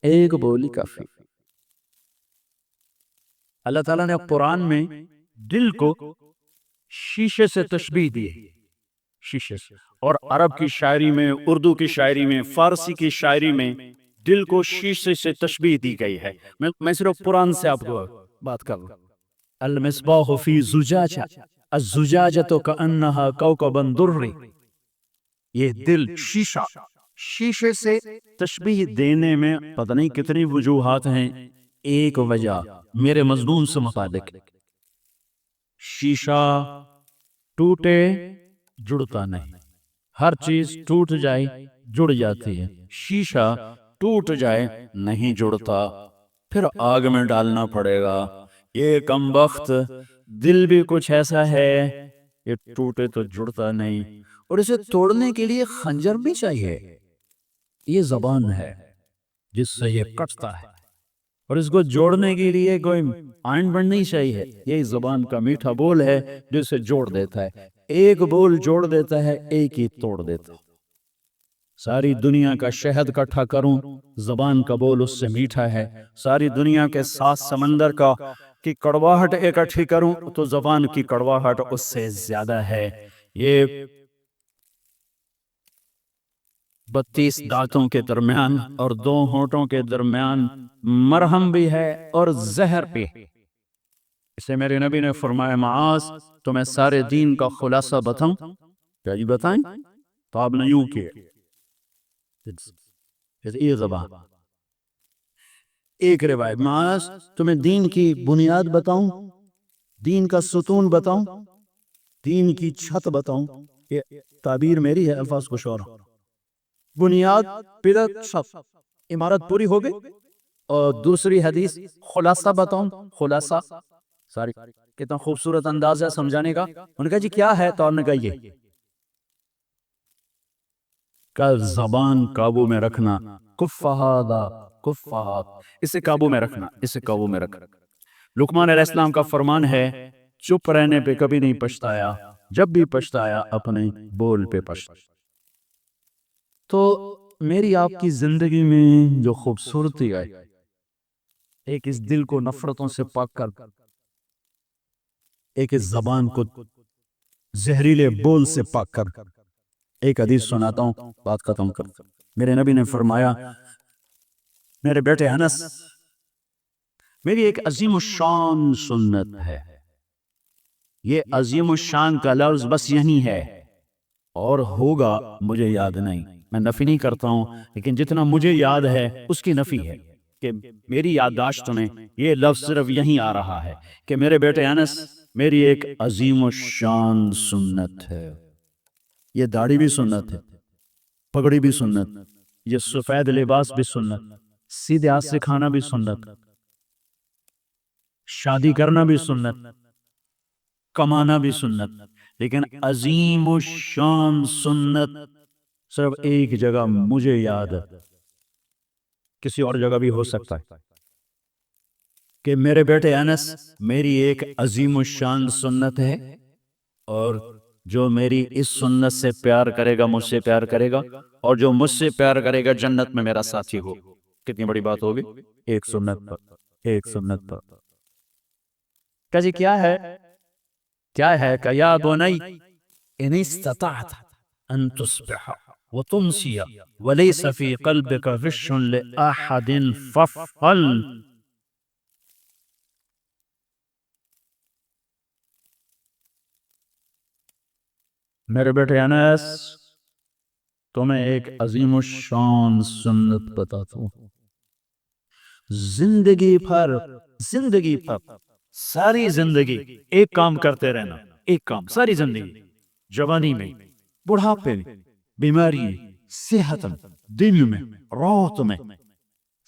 ایک بولی کافی۔ اللہ تعالیٰ نے قرآن میں دل کو شیشے سے تشبیہ دی ہے، شیشے سے، اور عرب کی شاعری میں، اردو کی شاعری میں، فارسی کی شاعری میں دل کو شیشے سے تشبیہ دی گئی ہے۔ میں صرف قرآن سے آپ کو بات کر رہا ہوں۔ المصباح فی زجاجہ، الزجاجۃ کأنہا کوکب درری، یہ دل شیشہ، شیشے سے تشبیہ دینے میں پتہ نہیں کتنی وجوہات ہیں، ایک وجہ میرے مضمون سے متعلق، شیشہ ٹوٹے جڑتا نہیں، ہر چیز ٹوٹ جائے جڑ جاتی ہے، شیشہ ٹوٹ جائے نہیں جڑتا، پھر آگ میں ڈالنا پڑے گا۔ یہ کم بخت دل بھی کچھ ایسا ہے، یہ ٹوٹے تو جڑتا نہیں، اور اسے توڑنے کے لیے خنجر بھی چاہیے۔ یہ زبان ہے جس سے یہ کٹتا ہے، اور اس کو جوڑنے کے لیے کوئی آئن بننی چاہیے۔ یہ زبان کا میٹھا بول ہے جو اسے جوڑ دیتا ہے، ایک بول جوڑ دیتا ہے، ایک ہی توڑ دیتا ہے۔ ساری دنیا کا شہد اکٹھا کروں، زبان کا بول اس سے میٹھا ہے۔ ساری دنیا کے 7 سمندر کی کڑواہٹ اکٹھی کروں تو زبان کی کڑواہٹ اس سے زیادہ ہے۔ یہ 32 دانتوں کے درمیان اور 2 ہونٹوں کے درمیان مرہم بھی ہے اور زہر بھی ہے۔ اسے میرے نبی نے فرمایا معاذ تمہیں سارے دین کا خلاصہ بتاؤں؟ کیا جی بتائیں؟ تو آپ نے یوں کیا یہ زبان ایک روایت معاذ تمہیں دین کی بنیاد بتاؤں، دین کا ستون بتاؤں، دین کی چھت بتاؤں؟ یہ تعبیر میری ہے، الفاظ کچھ اور بنیاد پلر چھت عمارت پوری ہو گئی۔ اور دوسری حدیث خلاصہ بتاؤں؟ خلاصہ ساری کتنا خوبصورت انداز ہے سمجھانے کا۔ انہوں نے کہا جی کیا ہے؟ تو آپ نے کہا یہ کا زبان قابو میں رکھنا، کفہادہ کفہاد، اسے قابو میں رکھنا، اسے قابو میں رکھنا۔ لقمان علیہ السلام کا فرمان ہے چپ رہنے پہ کبھی نہیں پچھتایا، جب بھی پچھتایا اپنے بول پہ پچھتایا۔ تو میری آپ کی زندگی میں جو خوبصورتی ہے، ایک اس دل کو نفرتوں سے پاک کر، ایک اس زبان کو زہریلے بول سے پاک کر۔ ایک حدیث سناتا ہوں بات ختم کر۔ میرے نبی نے فرمایا میرے بیٹے انس، میری ایک عظیم الشان سنت ہے، یہ عظیم الشان کا لفظ بس یہی ہے، اور ہوگا مجھے یاد نہیں، میں نفی نہیں کرتا ہوں لیکن جتنا مجھے یاد ہے اس کی نفی ہے کہ میری یادداشت میں یہ لفظ صرف یہیں آ رہا ہے کہ میرے بیٹے انس میری ایک عظیم الشان سنت ہے۔ یہ داڑھی بھی سنت ہے، پگڑی بھی سنت، یہ سفید لباس بھی سنت، سیدھے ہاتھ سے کھانا بھی سنت، شادی کرنا بھی سنت، کمانا بھی سنت، لیکن عظیم الشان سنت صرف ایک جگہ مجھے یاد ہے، کسی اور جگہ بھی ہو سکتا ہے کہ میرے بیٹے انس میری ایک عظیم الشان سنت ہے، اور جو میری اس سنت سے پیار کرے گا مجھ سے پیار کرے گا، اور جو مجھ سے پیار کرے گا جنت میں میرا ساتھی ہو۔ کتنی بڑی بات ہوگی، ایک سنت پر، ایک سنت پر۔ کہ جی کیا ہے؟ کیا ہے کہ یا بنی ان استطعت ان تصبح وتمسی وليس في قلبك غش لأحد فافعل۔ میرے بیٹے انس تمہیں ایک عظیم الشان سنت بتاتا ہوں، زندگی بھر ساری زندگی ایک کام کرتے رہنا، ایک کام ساری زندگی، جوانی میں، بڑھاپے میں، بیماری میں، صحت میں، دن میں، رات میں،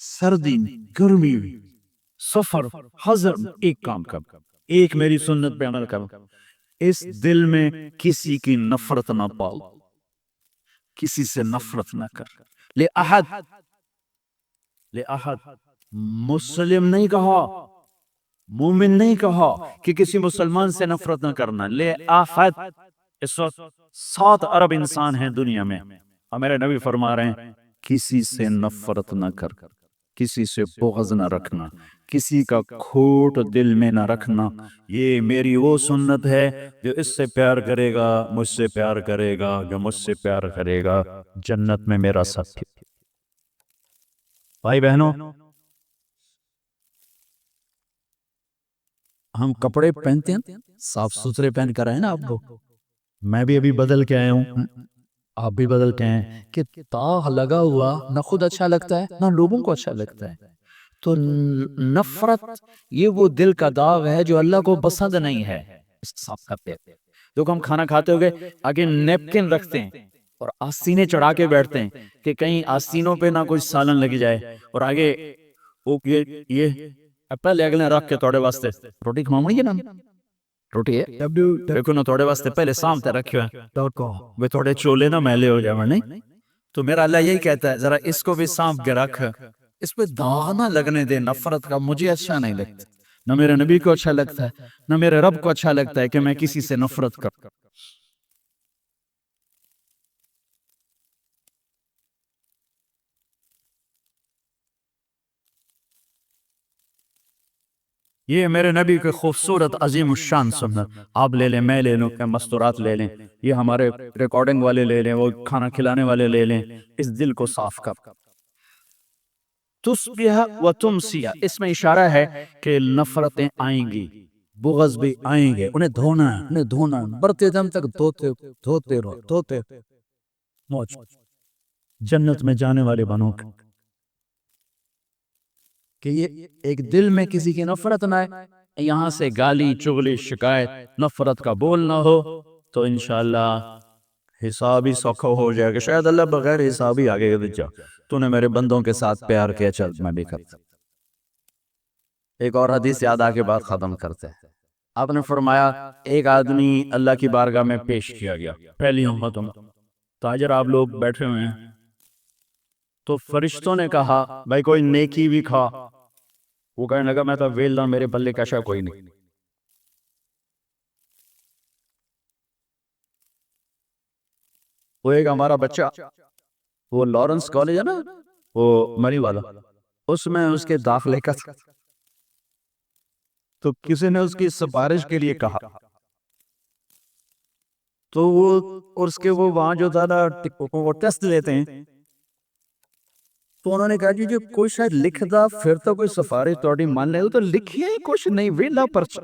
سردی میں، گرمی میں، سفر حضر میں، ایک کام کر، ایک میری سنت پہ عمل کر۔ اس دل میں کسی کی نفرت نہ پاؤ، کسی سے نفرت نہ کر۔ لے احد مسلم نہیں کہا، مومن نہیں کہا کہ کسی مسلمان سے نفرت نہ کرنا، لے احد، اس وقت 7 ارب انسان ہیں دنیا میں، اور میرے نبی فرما رہے ہیں کسی سے نفرت نہ کر، کسی سے بغض نہ رکھنا، کسی کا کھوٹ دل میں نہ رکھنا۔ یہ میری وہ سنت ہے جو اس سے پیار کرے گا مجھ سے پیار کرے گا، جو مجھ سے پیار کرے گا جنت میں میرا ساتھی۔ بھائی بہنوں، ہم کپڑے پہنتے ہیں صاف ستھرے پہن کر آئے نا، آپ کو میں بھی ابھی بدل کے آیا ہوں، آپ بھی بدل کے ہیں کہ داغ لگا ہوا نہ خود اچھا لگتا ہے نہ لوگوں کو اچھا لگتا ہے۔ تو نفرت یہ وہ دل کا داغ ہے جو اللہ کو پسند نہیں ہے، صاف کرتے ہیں۔ تو ہم کھانا کھاتے ہوگے آگے نیپکن رکھتے ہیں اور آستینے چڑھا کے بیٹھتے ہیں کہ کہیں آستینوں پہ نہ کوئی سالن لگ جائے، اور آگے یہ پہلے اگلے رکھ کے توڑے واسطے روٹی کھواؤں گی نا، روٹی ہے دیکھو نا توڑے واسطے پہلے سامتے رکھے ہیں وہ تھوڑے چولے نہ میلے ہو جائے، نہیں تو میرا اللہ یہی کہتا ہے ذرا اس کو بھی سانپ کے رکھ، اس پہ داغ نہ لگنے دے نفرت کا۔ مجھے اچھا نہیں لگتا، نہ میرے نبی کو اچھا لگتا ہے، نہ میرے رب کو اچھا لگتا ہے کہ میں کسی سے نفرت کروں۔ یہ میرے نبی کے خوبصورت عظیم الشان سنت، آپ لے لیں، میں لے لوں، کہ مستورات لے لیں، یہ ہمارے ریکارڈنگ والے لے لیں، وہ کھانا کھلانے والے لے لیں، اس دل کو صاف کر۔ تصبح و تمسیہ، اس میں اشارہ ہے کہ نفرتیں آئیں گی، بغض بھی آئیں گے، انہیں دھونا ہے، انہیں دھونا ہے، مرتے دم تک دھوتے رہو موج جنت میں جانے والے بنو کہ یہ ایک دل میں کسی کی نفرت نہ ہے، یہاں سے گالی چغلی شکایت نفرت کا بول نہ ہو تو انشاءاللہ حساب ہی سوکھا ہو جائے گا. شاید اللہ بغیر حساب ہی آگے جا تو نے میرے بندوں کے ساتھ پیار کیا، چل میں بھی کرتا. ایک اور حدیث یاد آ کے بعد ختم کرتے ہیں. آپ نے فرمایا ایک آدمی اللہ کی بارگاہ میں پیش کیا گیا، پہلی امتوں میں تاجر آپ لوگ بیٹھے ہوئے ہیں، تو فرشتوں نے کہا بھائی کوئی نیکی بھی کھا. وہ کہنے لگا میں تو ویلنا، میرے بلے کا شا کوئی نہیں. وہ ایک ہمارا بچہ، وہ لارنس کالج ہے نا، وہ مری والا، اس میں اس کے داخلے کا تھا، تو کسی نے اس کی سفارش کے لیے کہا، تو وہ اس کے وہ وہاں جو تھا نا وہ ٹیسٹ لیتے ہیں، تو انہوں نے کہا جی جو کوئی شاید لکھ دا پھر تو کوئی سفارش توڑی مان لے، تو لکھیے ہی کچھ نہیں، ویلا پرچہ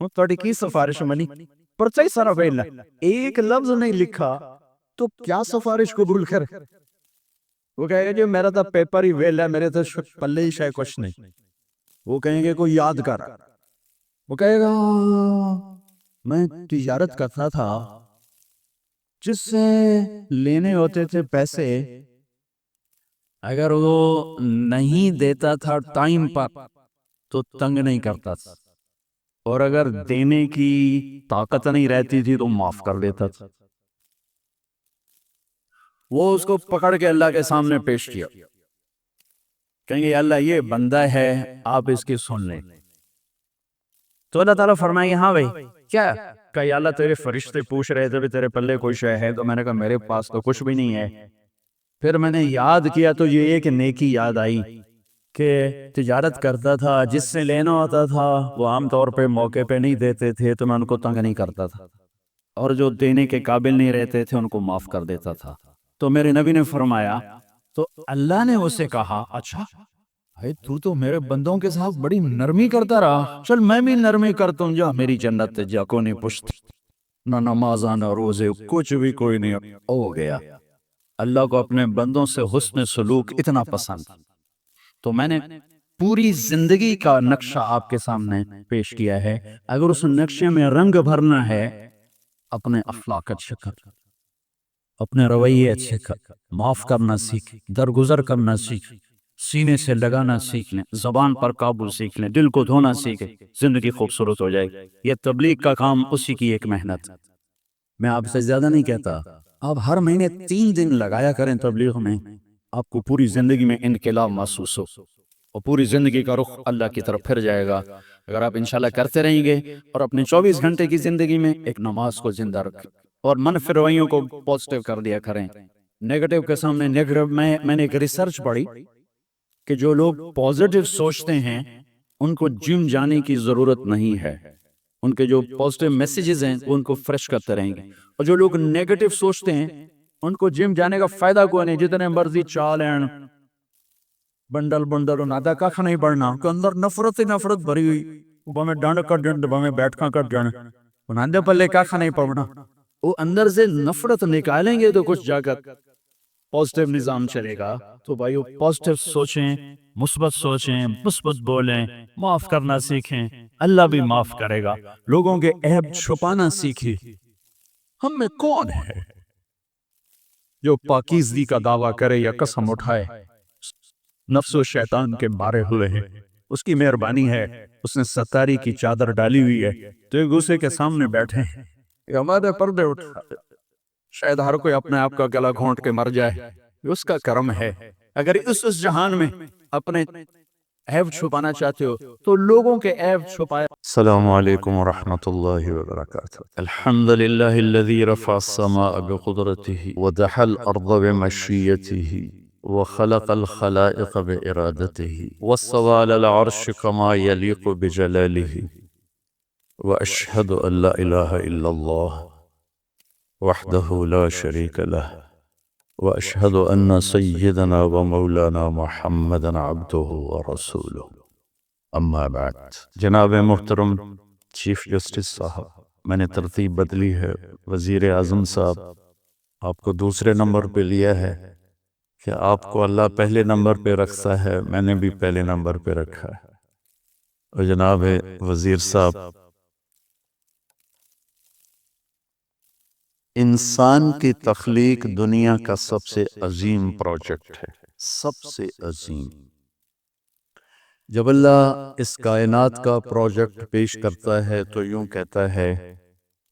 وہ توڑی کی سفارش منی، پرچہ ہی سارا ویلا، ایک لفظ نہیں لکھا تو کیا سفارش قبول کر. وہ کہے گا جی میرا تو پیپر ہی ویلا ہے، میرے تو پلے ہی شاید کچھ نہیں. وہ کہیں گے کوئی یاد کر، وہ کہے گا میں تجارت کرتا تھا، جس سے لینے ہوتے تھے پیسے، اگر وہ نہیں دیتا تھا ٹائم پر تو تنگ نہیں کرتا تھا، اور اگر دینے کی طاقت نہیں رہتی تھی تو معاف کر دیتا تھا. وہ اس کو پکڑ کے اللہ کے سامنے پیش کیا، کہیں گے اللہ یہ بندہ ہے، آپ اس کی سن لیں. تو اللہ تعالیٰ فرمائیں گے ہاں بھائی کیا کہ یا اللہ تیرے فرشتے پوچھ رہے تھے تیرے پلے کوئی شے ہے، تو میں نے کہا میرے پاس تو کچھ بھی نہیں ہے. پھر میں نے یاد کیا تو یہ ایک نیکی یاد آئی کہ تجارت کرتا تھا، جس سے لینا ہوتا تھا وہ عام طور پہ موقع پہ نہیں دیتے تھے تو میں ان کو تنگ نہیں کرتا تھا، اور جو دینے کے قابل نہیں رہتے تھے ان کو معاف کر دیتا تھا. تو میرے نبی نے فرمایا، تو اللہ نے اسے کہا اچھا تو میرے بندوں کے ساتھ بڑی نرمی کرتا رہا، چل میں بھی نرمی کرتا ہوں، جا میری جنت جا کو نہیں پوچھتا، نہ نماز نہ روزے کچھ بھی کوئی نہیں. ہو گیا. اللہ کو اپنے بندوں سے حسن سلوک اتنا پسند، تو میں نے پوری زندگی کا نقشہ آپ کے سامنے پیش کیا ہے. اگر اس نقشے میں رنگ بھرنا ہے، اپنے اخلاق اچھے کر، اپنے رویے اچھے کر، معاف کرنا سیکھ، درگزر کرنا سیکھ، سینے سے لگانا سیکھ لیں، زبان پر قابو سیکھ لیں، دل کو دھونا سیکھیں، زندگی خوبصورت ہو جائے گی. یہ تبلیغ کا کام اسی کی ایک محنت. میں آپ سے زیادہ نہیں کہتا، آپ ہر مہینے 3 دن لگایا کریں تبلیغ میں، آپ کو پوری زندگی میں انقلاب محسوس ہو اور پوری زندگی کا رخ اللہ کی طرف پھر جائے گا. اگر آپ انشاءاللہ کرتے رہیں گے اور اپنے 24 گھنٹے کی زندگی میں ایک نماز کو زندہ رکھیں اور منفی رویوں کو پوزیٹیو کر دیا کریں، نیگیٹو کے سامنے نیگیٹو. میں نے ایک ریسرچ پڑھی کہ جو لوگ پوزیٹیو سوچتے ہیں ان کو جم جانے کی ضرورت نہیں ہے، ان کے جو پوزیٹیو میسیجز ہیں ان کو فریش کرتے رہیں گے، اور جو لوگ نیگیٹو سوچتے ہیں ان کو جم جانے کا فائدہ کوئی نہیں، جتنے مرضی چالیں بنڈل بنڈل نادا کھ نہیں بڑھنا، کہ اندر نفرت ہی نفرت بھری ہوئی، وہ میں ڈانڈ کر ڈنڈ میں بیٹھ کر جانا ناندے پلے کھ نہیں پڑھنا. وہ اندر سے نفرت نکالیں گے تو کچھ جا کر پوزیٹیو نظام چلے گا. تو بھائیو پوزیٹیو سوچیں، مثبت سوچیں، مثبت بولیں، معاف کرنا سیکھیں، اللہ بھی معاف کرے گا. لوگوں کے عیب چھپانا سیکھیں. ہم میں کون ہے جو پاکیزگی کا دعویٰ کرے یا قسم اٹھائے؟ نفس و شیطان کے مارے ہوئے ہیں، اس کی مہربانی ہے، اس نے ستاری کی چادر ڈالی ہوئی ہے تو ایک دوسرے کے سامنے بیٹھے ہیں. ہمارے پردے اٹھا، شاید ہر کوئی اپنے آپ کا گلا گھونٹ کے مر جائے، اس کا کرم ہے. اگر اس جہان میں اپنے عیب چھپانا چاہتے ہو تو لوگوں کے عیب چھپائے. السلام علیکم ورحمۃ اللہ وبرکاتہ. الحمدللہ الذی رفع السماء بقدرته ودحى الارض بمشیته وخلق الخلائق بإرادته واستوى على العرش كما يليق بجلاله وأشهد أن لا إله إلا الله وحده لا شريك له وأشهد أن سيدنا ومولانا محمدا عبده ورسوله. أما بعد، جناب محترم
چیف جسٹس صاحب، میں نے ترتیب بدلی ہے، وزیر اعظم صاحب آپ کو دوسرے نمبر پہ لیا ہے کہ آپ کو اللہ پہلے نمبر پہ رکھتا ہے، میں نے بھی پہلے نمبر پہ رکھا ہے۔ اور جناب وزیر صاحب، انسان کی تخلیق دنیا کا سب سے عظیم پروجیکٹ ہے، سب سے عظیم۔ جب اللہ اس کائنات کا پروجیکٹ پیش کرتا ہے تو یوں کہتا ہے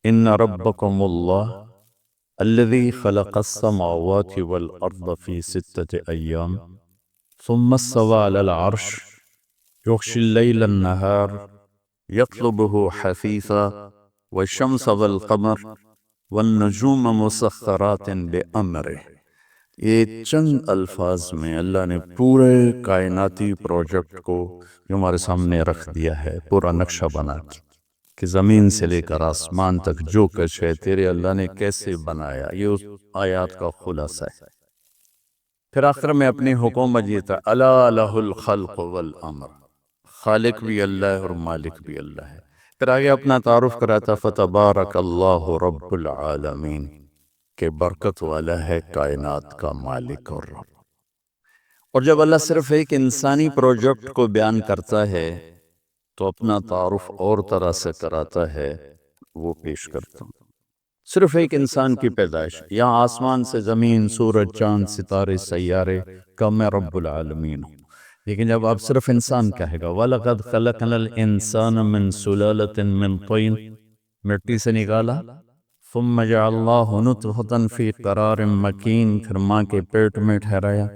ان ربکم اللہ الذی خلق السماوات والارض فی 6 ایام ثم استوى على العرش یغشی اللیل النہار یطلبہ حثیثا والشمس والقمر والنجوم مسخرات بأمرہ۔ یہ چند الفاظ میں اللہ نے پورے کائناتی پروجیکٹ کو جو ہمارے سامنے رکھ دیا ہے، پورا نقشہ بنا کے کہ زمین سے لے کر آسمان تک جو کچھ ہے تیرے اللہ نے کیسے بنایا، یہ اس آیات کا خلاصہ ہے۔ پھر آخر میں اپنی حکومت جیتا الا لہ الخلق والامر، خالق بھی اللہ ہے اور مالک بھی اللہ ہے۔ پھر آگے اپنا تعارف کراتا فتبارک اللہ رب العالمین، کہ برکت والا ہے کائنات کا مالک اور رب۔ اور جب اللہ صرف ایک انسانی پروجیکٹ کو بیان کرتا ہے تو اپنا تعارف اور طرح سے کراتا ہے، وہ پیش کرتا ہوں۔ صرف ایک انسان کی پیدائش، یہاں آسمان سے زمین، سورج، چاند، ستارے، سیارے کا میں رب العالمین ہوں۔ لیکن جب آپ صرف انسان کہے گا وَلَقَدْ خَلَقْنَا الْإِنسَانَ مِنْ سُلَالَةٍ مِنْ طِينٍ، مٹی سے نکالا، ثم جعلناہ نطفۃ فی قرار مکین، پھر ماں کے پیٹ میں ٹھہرایا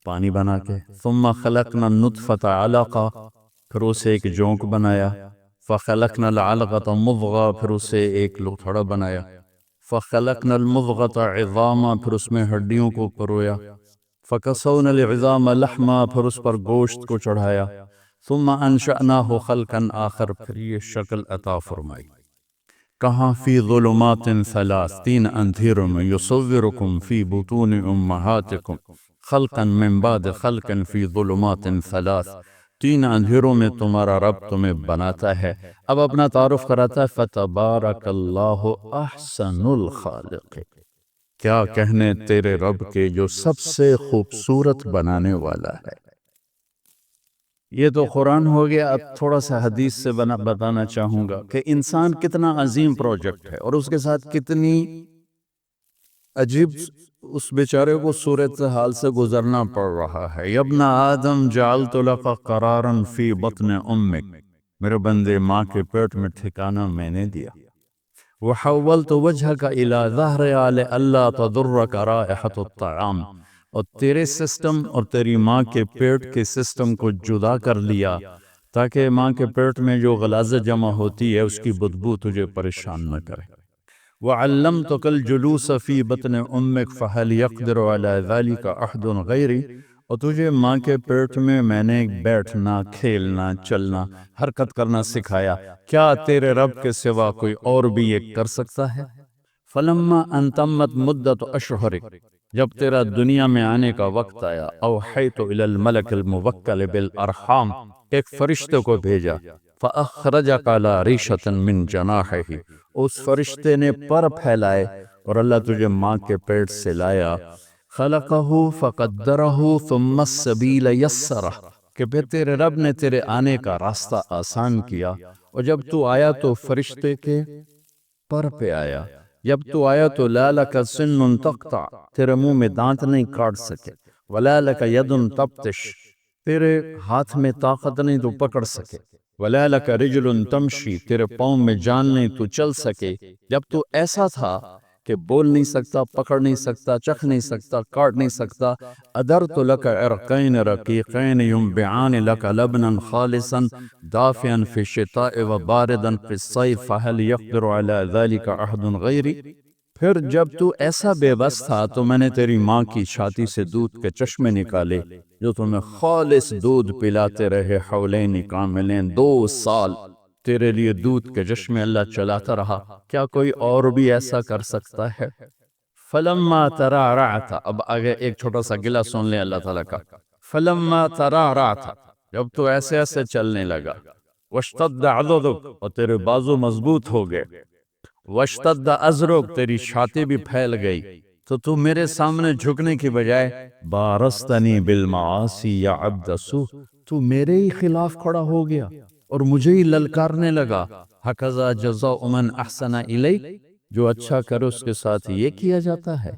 پانی بنا کے، ثم خلقنا النطفۃ علقہ، پھر اسے ایک جونک بنایا، فخلقنا العلقۃ مضغہ، پھر اسے ایک لوتھڑا بنایا، فخلقنا المضغۃ عظاما، پھر اس میں ہڈیوں کو پرویا، فکسونا العظام لحما، پھر اس پر گوشت کو چڑھایا، ثم انشأناہ خلقا آخر، پھر یہ شکل عطا فرمائی۔ کہاں فی ظلمات ثلاث، 3 اندھیروں میں، یصورکم فی بطون امہاتکم خلقا من بعد خلق فی ظلمات ثلاث، 3 اندھیروں میں تمہارا رب تمہیں بناتا ہے۔ اب اپنا تعارف کراتا ہے فتبارک اللہ احسن الخالق، کیا کہنے تیرے رب کے جو سب سے خوبصورت بنانے والا ہے۔ یہ تو قرآن ہو گیا، اب تھوڑا سا حدیث سے بتانا چاہوں گا کہ انسان کتنا عظیم پروجیکٹ ہے اور اس کے ساتھ کتنی عجیب اس بیچارے کو صورتحال سے گزرنا پڑ رہا ہے۔ یا ابن آدم جعلت لک قرارا فی بطن امک، میرے بندے ماں کے پیٹ میں ٹھکانہ میں نے دیا۔ وحولت وجہک الی ظہر لئلا تضرک رائحۃ الطعام، اور تیرے سسٹم اور تیری ماں کے پیٹ کے سسٹم کو جدا کر لیا تاکہ ماں کے پیٹ میں جو غلاظت جمع ہوتی ہے اس کی بدبو تجھے پریشان نہ کرے۔ وعلمتک الجلوس فی بطن امک فہل یقدر علی ذلک احد غیری، اور تجھے ماں کے پیٹ میں نے بیٹھنا، کھیلنا، چلنا، حرکت کرنا سکھایا، کیا تیرے رب کے سوا کوئی اور بھی یہ کر سکتا ہے؟ فلما ان تمت مدت اشہرک، جب تیرا دنیا میں آنے کا وقت آیا، اوحیت الی الملک الموکل بالارحام، ایک فرشتے کو بھیجا، فاخرجک علی ریشۃ من جناحہ، اس فرشتے نے پر پھیلائے اور اللہ تجھے ماں کے پیٹ سے لایا، خلقہ فقدرہ ثم السبیل یسرہ، کہ پھر تیرے رب نے تیرے آنے کا راستہ آسان کیا، اور جب تو آیا تو فرشتے کے پر پہ آیا، جب تو آیا تو لا لک سن تقطع، تیرے منہ میں دانت نہیں کاٹ سکے، ولا لک ید تبطش، تیرے ہاتھ میں طاقت نہیں تو پکڑ سکے، ولا لک رجل تمشی، تیرے پاؤں میں جان نہیں تو چل سکے۔ جب تو ایسا تھا کہ بول نہیں سکتا، پکڑ نہیں سکتا، چکھ نہیں سکتا، کاٹ نہیں سکتا، ادرت لک عرقین رقیقین ینبعان لک لبنا خالصا دافعا فی الشتاء وباردا فی الصیف فہل یقدر علی ذلک احد غیری، پھر جب تو ایسا بے بس تھا تو میں نے تیری ماں کی چھاتی سے دودھ کے چشمے نکالے جو تمہیں خالص دودھ پلاتے رہے، حولین کاملین، 2 سال تیرے لیے دودھ کے چشمے اللہ چلاتا رہا، کیا کوئی اور بھی ایسا کر سکتا ہے؟ فلما ترعرعت، اب آگے ایک چھوٹا سا گلہ سن لیں اللہ تعالیٰ کا، فلما ترعرعت، جب تو ایسے ایسے چلنے لگا،
واشتد عضدک، اور تیرے بازو مضبوط ہو گئے، واشتد ازرک، تیری چھاتی بھی پھیل گئی، تو میرے سامنے جھکنے کی بجائے بارستنی بالمعاصی یا عبد سو، تو میرے ہی خلاف کھڑا ہو گیا اور مجھے ہی للکارنے لگا۔ ہکذا جزاء من احسن الیک، جو اچھا کرے اس کے ساتھ یہ کیا جاتا ہے۔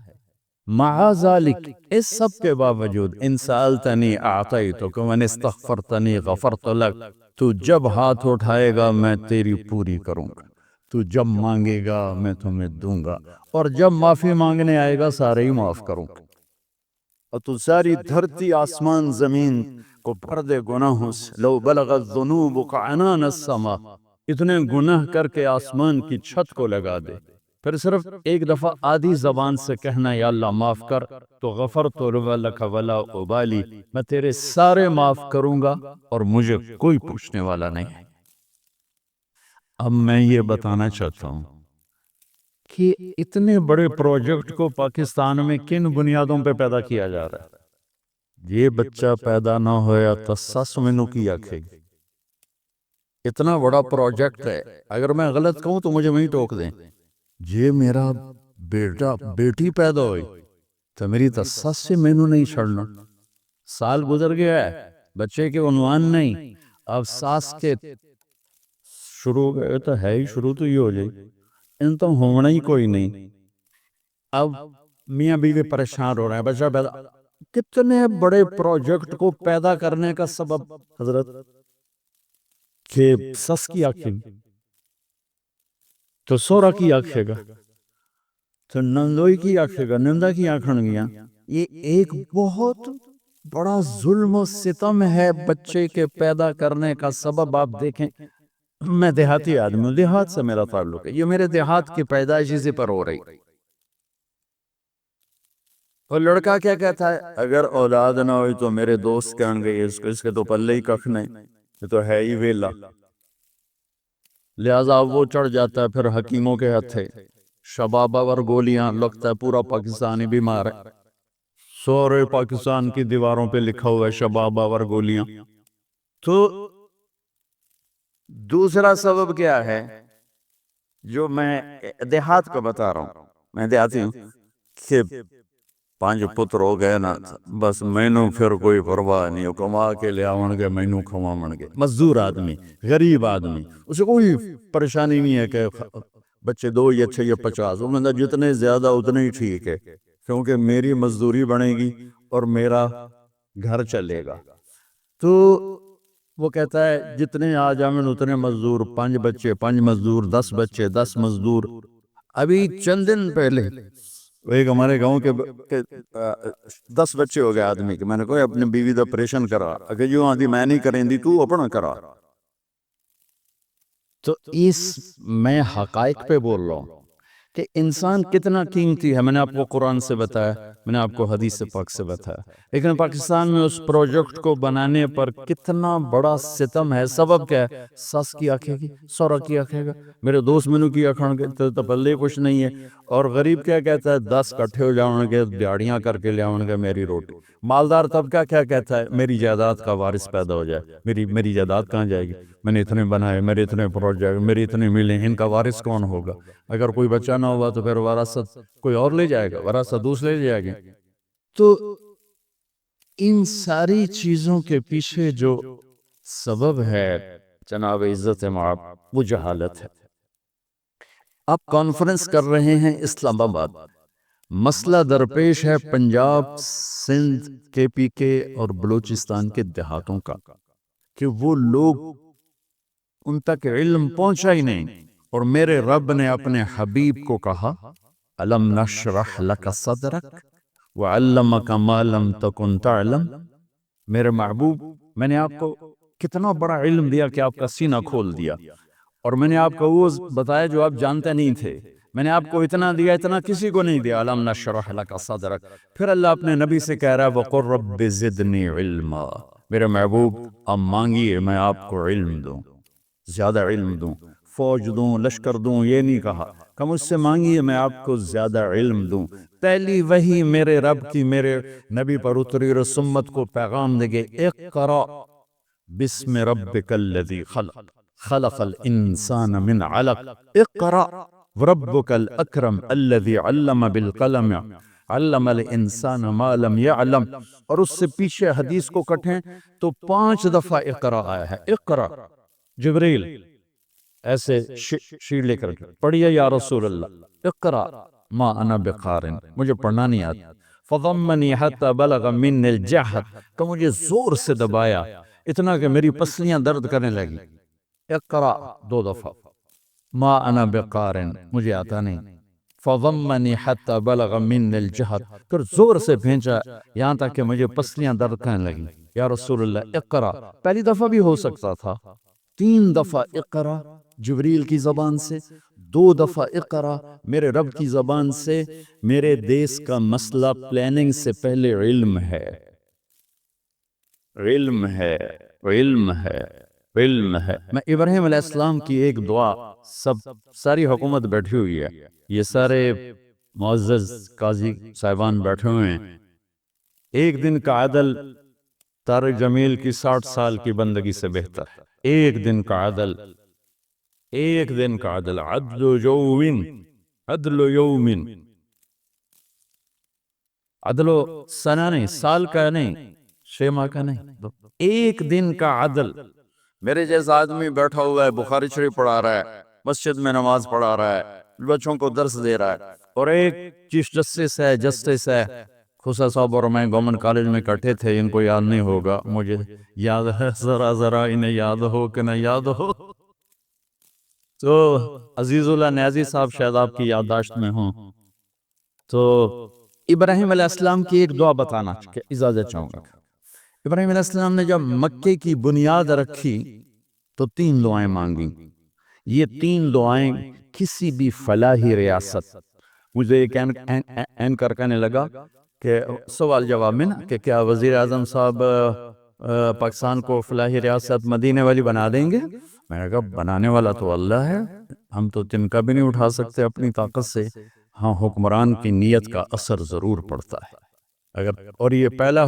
مع ذالک، اس سب کے باوجود، ان سألتنی اعطیتک وان استغفرتنی غفرت لک، تو جب ہاتھ اٹھائے گا میں تیری پوری کروں گا، تو جب مانگے گا میں تمہیں دوں گا، اور جب معافی مانگنے آئے گا سارے ہی معاف کروں گا۔ اور تو ساری دھرتی آسمان زمین کو بھر دے گناہوں سے، لو بلغت ذنوبک عنان السماء، اتنے گناہ کر کے آسمان کی چھت کو لگا دے، پھر صرف ایک دفعہ آدھی زبان سے کہنا یا اللہ معاف کر، تو غفرت لک ولا ابالی، میں تیرے سارے معاف کروں گا اور مجھے کوئی پوچھنے والا نہیں ہے۔ اب میں یہ بتانا چاہتا ہوں کہ اتنے بڑے پروجیکٹ کو پاکستان میں کن بنیادوں پہ پیدا کیا جا رہا ہے؟ یہ بچہ پیدا نہ ہویا تو سس مینو کی آکھے گی۔ اتنا بڑا پروجیکٹ ہے، اگر میں غلط کہوں تو مجھے وہیں ٹوک دیں۔ یہ میرا بیٹا بیٹی پیدا ہوئی تو میری تو سس سے مینو نہیں چھڑنا۔ سال گزر گیا ہے، بچے کے عنوان نہیں، اب ساس کے شروع گئے تو ہے ہی، شروع تو یہ ہو جائے ان تو ہونا ہی کوئی نہیں۔ اب میاں بیوی پریشان ہو رہے ہیں، بچہ پیدا، کتنے بڑے پروجیکٹ کو پیدا کرنے کا سبب حضرت کہ سس کی آنکھیں تو سورا کی آنکھیں گا، تو نندوئی کی آنکھیں گا، نندا کی آنکھیں گیا۔ یہ ایک بہت بڑا ظلم و ستم ہے بچے کے پیدا کرنے کا سبب۔ آپ دیکھیں، میں دیہاتی آدمی ہوں، دیہات سے میرا تعلق ہے، یہ میرے دیہات کی پیدائش اسی پر ہو رہی۔ اور لڑکا کیا کہتا ہے، اگر اولاد نہ ہوئی تو میرے دوست کہیں گے اس کے تو پلے ہی ککھ نہیں، یہ تو ہے ہی ویلا، لہذا وہ چڑھ جاتا ہے پھر حکیموں کے ہتھے، شباب اور گولیاں، لگتا ہے پورا پاکستانی بیمار ہے، سورے پاکستان کی دیواروں پہ لکھا ہوا ہے شباب اور گولیاں۔ تو دوسرا سبب کیا ہے جو میں دیہات کو بتا رہا ہوں، میں دیہاتی ہوں، کہ 5 پتر ہو گئے نا بس مینوں پھر کوئی پرواہ نہیں، کما کے لے آون گے مینوں کھواون گے۔ مزدور آدمی، غریب آدمی، اسے کوئی پریشانی نہیں ہے کہ بچے 2 یا 6 یا 50، وہ مطلب جتنے زیادہ اتنے ہی ٹھیک ہے، کیونکہ میری مزدوری بنے گی اور میرا گھر چلے گا۔ تو وہ کہتا ہے جتنے آ جائیں اتنے مزدور، 5 بچے 5 مزدور، 10 بچے 10 مزدور۔ ابھی چند دن پہلے ایک ہمارے گاؤں کے 10 بچے ہو گئے آدمی کے، میں نے کہا اپنی بیوی دا آپریشن کرا، اگر جو آدھی میں نہیں کریں دی تو اپنا کرا۔ تو اس میں حقائق پہ بول رہا ہوں کہ انسان کتنا قیمتی ہے۔ میں نے آپ کو قرآن سے بتایا، میں نے آپ کو حدیث پاک سے بتایا، لیکن پاکستان میں اس پروجیکٹ کو بنانے پر کتنا بڑا ستم ہے۔ سبب کیا ہے؟ ساس کی آنکھیں گی، سورا کی آنکھیں گا، میرے دوست مینو کی آنکھیں گے تو پلے کچھ نہیں ہے۔ اور غریب کیا کہتا ہے، 10 کٹھے ہو جاؤں گے، دیہڑیاں کر کے لے آؤں گے میری روٹی۔ مالدار طبقہ کیا کہتا ہے، میری جائیداد کا وارث پیدا ہو جائے، میری جائیداد کہاں جائے گی، میں نے اتنے بنائے، میرے اتنے پروجیکٹ، میرے اتنے ملے، ان کا وارث کون ہوگا؟ اگر کوئی بچہ نہ ہوا تو پھر وراثت کوئی اور لے جائے گا، وراثت دوسرے لے جائے گا۔ تو ان ساری چیزوں کے پیچھے جو سبب ہے جناب عزت مآب، وہ جہالت ہے۔ آپ کانفرنس کر رہے ہیں اسلام آباد، مسئلہ درپیش ہے پنجاب، سندھ، کے پی کے اور بلوچستان کے دیہاتوں کا، کہ وہ لوگ ان تک علم پہنچا ہی نہیں۔ اور میرے رب نے اپنے حبیب کو کہا، أَلَمْ نَشْرَحْ لَكَ صَدْرَكَ وَعَلَّمَكَ مَا لَمْ تَكُنْ تَعْلَمْ۔ میرے محبوب، میں نے آپ کو کتنا بڑا علم دیا کہ آپ کا سینہ کھول دیا، اور میں نے آپ کو وہ بتایا جو آپ جانتے نہیں تھے۔ میں نے آپ کو اتنا دیا، اتنا کسی کو نہیں دیا۔ أَلَمْ نَشْرَحْ لَكَ صَدْرَكَ۔ پھر اللہ اپنے نبی سے کہہ رہا ہے وَقُلْ رَبِّ زِدْنِي عِلْمًا، میرے محبوب آپ مانگیے میں آپ کو علم دوں، زیادہ علم دوں، فوج دوں، لشکر دوں، یہ نہیں کہا کہ مجھ سے مانگیے میں آپ کو زیادہ علم دوں۔ پہلی وحی میرے رب کی میرے نبی پر اتری، رسومت کو پیغام دے گے، اقرأ بسم ربک الذی خلق،
خلق الانسان من علق اقرأ وربک الاکرم الذی علم بالقلم علم الانسان ما لم یعلم. اور اس سے پیچھے حدیث کو کٹیں تو 5 دفعہ اقرا آیا ہے. اقرا جبریل ایسے شیر لے کر پڑھیے یا رسول اللہ اقرا ما انا بقارن، مجھے پڑھنا نہیں آتا. فضمنی حتی بلغ من الجہد، تو مجھے زور سے دبایا اتنا کہ میری پسلیاں درد کرنے لگی. اقرا 2 دفعہ. ما انا بقارن، مجھے آتا نہیں. فضمنی حتی بلغ من الجہد، پھر زور سے بھینچا یہاں تک کہ مجھے پسلیاں درد کرنے لگی. یا رسول اللہ اقرا. پہلی دفعہ بھی ہو سکتا تھا. 3 دفعہ اقرا جبریل کی زبان سے، 2 دفعہ اقرا میرے رب کی زبان سے. میرے دیس کا مسئلہ پلاننگ سے پہلے علم ہے، علم ہے، علم ہے، علم ہے. میں ابراہیم علیہ السلام کی ایک دعا، ساری حکومت بیٹھی ہوئی ہے، یہ سارے معزز قاضی صاحبان بیٹھے ہوئے ہیں. ایک دن کا عدل طارق جمیل کی 60 سال کی بندگی سے بہتر ہے. ایک دن کا عدل، ایک دن کا عدل. عدل یوم، عدل یوم، عدل سنہ نہیں، سال کا نہیں، 6 ماہ کا نہیں، ایک دن کا عدل. میرے جیسا آدمی بیٹھا ہوا ہے، بخاری شریف پڑھا رہا ہے، مسجد میں نماز پڑھا رہا ہے، بچوں کو درس دے رہا ہے، اور ایک چیف جسٹس ہے. خسا صاحب اور میں گورنمنٹ کالج میں کٹھے تھے، ان کو یاد نہیں ہوگا، مجھے یاد ہے. ذرا ذرا انہیں یاد ہو کہ نہ یاد ہو. تو عزیز اللہ نیازی صاحب شاید آپ کی یادداشت میں ہوں. تو ابراہیم علیہ السلام کی ایک دعا بتانا کہ اجازت چاہوں گا. ابراہیم علیہ السلام نے جب مکے کی بنیاد رکھی تو 3 دعائیں مانگی. یہ 3 دعائیں کسی بھی فلاحی ریاست، مجھے ایک اینکر کہنے لگا کہ سوال جواب میں نا کہ کیا وزیر اعظم صاحب پاکستان کو فلاحی ریاست مدینے والی بنا دیں گے؟ میں نے کہا بنانے والا تو اللہ ہے، ہم تو تنکا بھی نہیں اٹھا سکتے اپنی طاقت سے. ہاں حکمران کی نیت کا اثر ضرور پڑتا ہے. اگر اور یہ پہلا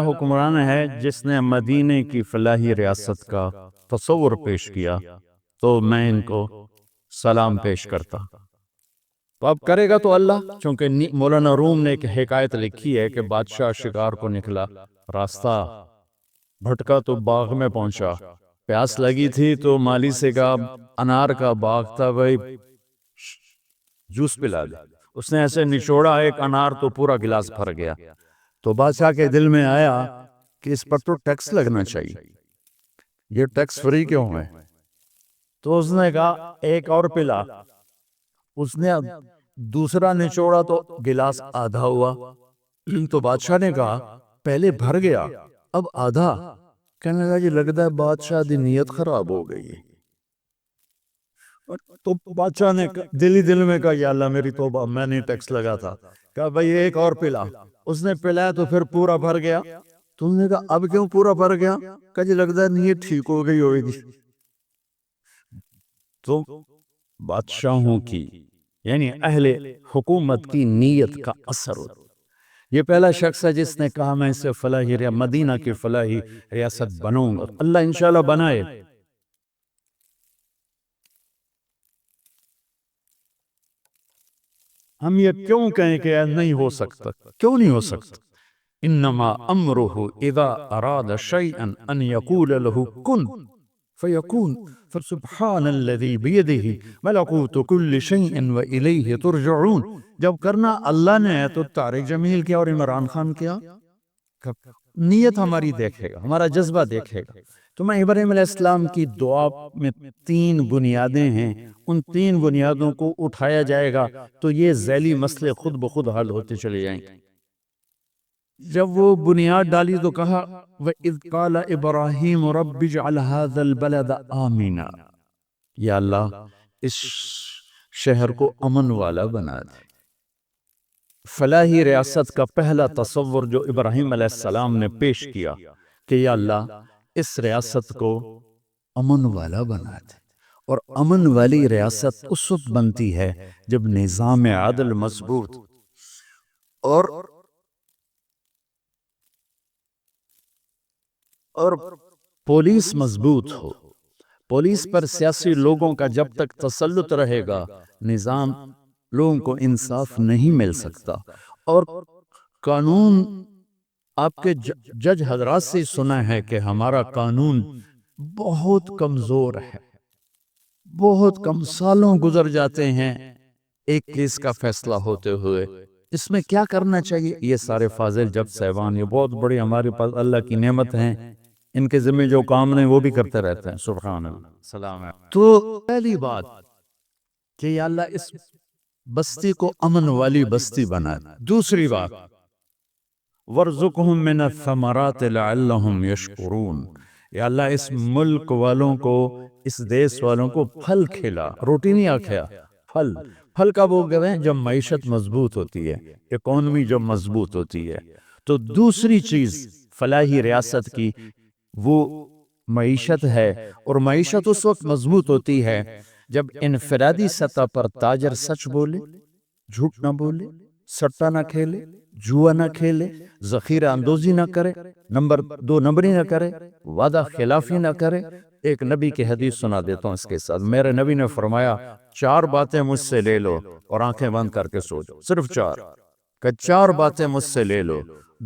حکمران ہے جس نے مدینے کی فلاحی ریاست کا تصور پیش کیا، تو میں ان کو سلام پیش کرتا. تو اب کرے گا تو اللہ، چونکہ مولانا روم نے ایک حکایت لکھی ہے کہ بادشاہ شکار کو نکلا، راستہ بھٹکا تو باغ میں پہنچا، پیاس لگی تھی تو مالی سے کہا انار کا باغ تھا بھائی جوس پلا دے. اس نے ایسے نچوڑا ایک انار تو پورا گلاس بھر گیا. تو بادشاہ کے دل میں آیا کہ اس پر تو ٹیکس لگنا چاہیے، یہ ٹیکس فری کیوں ہے؟ تو اس نے کہا ایک اور پلا. اس نے دوسرا نچوڑا تو گلاس آدھا ہوا. تو بادشاہ نے کہا پہلے بھر گیا اب آدھا. کہنے لگا جی لگتا ہے بادشاہ دی نیت خراب ہو گئی. تو بادشاہ نے دل میں کہا یا اللہ میری توبہ، میں نے ٹیکس لگا تھا. کہا بھئی ایک اور پلا. اس نے پلایا تو پھر پورا بھر گیا. تو نے کہا اب کیوں پورا بھر گیا؟ کہا جی لگتا ہے نیت ٹھیک ہو گئی ہوگی. تو بادشاہوں کی یعنی اہل حکومت کی نیت کا اثر ہوتا. یہ پہلا شخص ہے جس نے کہا میں اسے فلاحی مدینہ کی فلاحی ریاست بنوں گا. اللہ انشاءاللہ بنائے. ہم یہ کیوں کہیں کہ نہیں ہو سکتا؟ کیوں نہیں ہو سکتا؟ انما امرہ اذا اراد شیئا ان یقول له کن فیکون. فسبحان الذی بیدہ ملکوت کل شیء والیہ ترجعون. جب کرنا اللہ نے ہے تو طارق جمیل کیا اور عمران خان کیا، نیت ہماری دیکھے گا، ہمارا جذبہ دیکھے گا. تو میں ابراہیم علیہ السلام کی دعا میں 3 بنیادیں ہیں، ان 3 بنیادوں کو اٹھایا جائے گا تو یہ ذیلی مسئلے خود بخود حل ہوتے چلے جائیں گے. جب وہ بنیاد ڈالی تو کہا وَإِذْ قَالَ إِبْرَاهِيمُ رَبِّ اجْعَلْ هَذَا الْبَلَدَ آمِنًا. یا اللہ اس شہر کو امن والا بنا دے. فلاحی ریاست کا پہلا تصور جو ابراہیم علیہ السلام نے پیش کیا کہ یا اللہ اس ریاست کو امن والا بنا دے. اور امن والی ریاست اس وقت بنتی ہے جب نظام عدل مضبوط اور
اور پولیس مضبوط ہو. پولیس پر سیاسی لوگوں کا جب تک تسلط رہے گا نظام لوگوں کو انصاف نہیں مل سکتا. اور قانون آپ کے جج حضرات سے سنا ہے کہ ہمارا قانون بہت کمزور ہے، بہت کم سالوں گزر جاتے ہیں ایک کیس کا فیصلہ ہوتے ہوئے. اس میں کیا کرنا چاہیے؟ یہ سارے فاضل جج صاحبان یہ بہت بڑی ہمارے پاس اللہ کی نعمت ہیں، ان کے ذمہ جو کام نہیں وہ بھی کرتے رہتے ہیں. سبحان اللہ. سلام ہے. تو پہلی بات کہ یا اللہ اس بستی کو امن والی بستی بنا. دوسری بات وَارْزُقْهُم مِّنَ الثَّمَرَاتِ لَعَلَّهُمْ يَشْكُرُونَ. یا اللہ اس ملک والوں کو، اس دیس والوں کو پھل کھلا، روٹی نہیں آکھیا، پھل. پھل کب ہوگئے ہیں؟ جب معیشت مضبوط ہوتی ہے، اکانومی جب مضبوط ہوتی ہے. تو دوسری چیز فلاحی ریاست کی وہ معیشت ہے، اور معیشت اس وقت مضبوط ہوتی ہے جب انفرادی سطح پر تاجر سچ بولے، جھوٹ نہ بولے، سٹا نہ کھیلے، جوا نہ کھیلے، ذخیرہ اندوزی نہ کرے، نمبر 2 نمبری نہ کرے، وعدہ خلافی نہ کرے. ایک نبی کی حدیث سنا دیتا ہوں اس کے ساتھ. میرے نبی نے فرمایا 4 باتیں مجھ سے لے لو اور آنکھیں بند کر کے سو جاؤ. صرف 4 کہ 4 باتیں مجھ سے لے لو،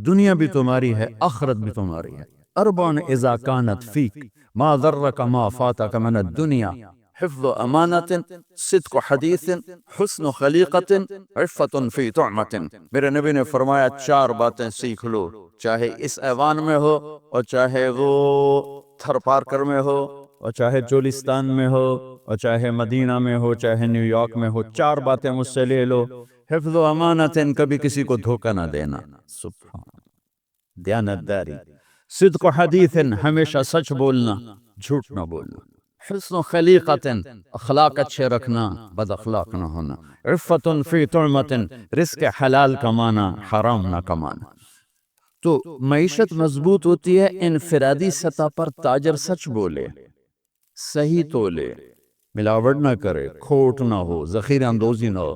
دنیا بھی تمہاری ہے، آخرت بھی تمہاری ہے. اربعن اذا کانت فیک ما ضرک ما فاتک من الدنیا حفظ امانت صدق حدیث حسن خلیقت عفت فی طعمت. میرے نبی نے فرمایا 4 باتیں سیکھ لو، چاہے اس ایوان میں ہو اور چاہے وہ تھر پارکر میں ہو اور چاہے چولستان میں ہو اور چاہے مدینہ میں ہو چاہے نیو یارک میں ہو. 4 باتیں مجھ سے لے لو. حفظ و امانت، کبھی کسی کو دھوکہ نہ دینا، سبحان، دیانتداری. صدق و حدیث، ہمیشہ سچ بولنا، جھوٹ نہ بولنا. حسن و خلیقت، اخلاق اچھے رکھنا، بد اخلاق نہ ہونا. عفت فی طعمت، رزق حلال کمانا، حرام نہ کمانا. تو معیشت مضبوط ہوتی ہے انفرادی سطح پر تاجر سچ بولے، صحیح تولے، ملاوٹ نہ کرے، کھوٹ نہ ہو، ذخیرہ اندوزی نہ ہو.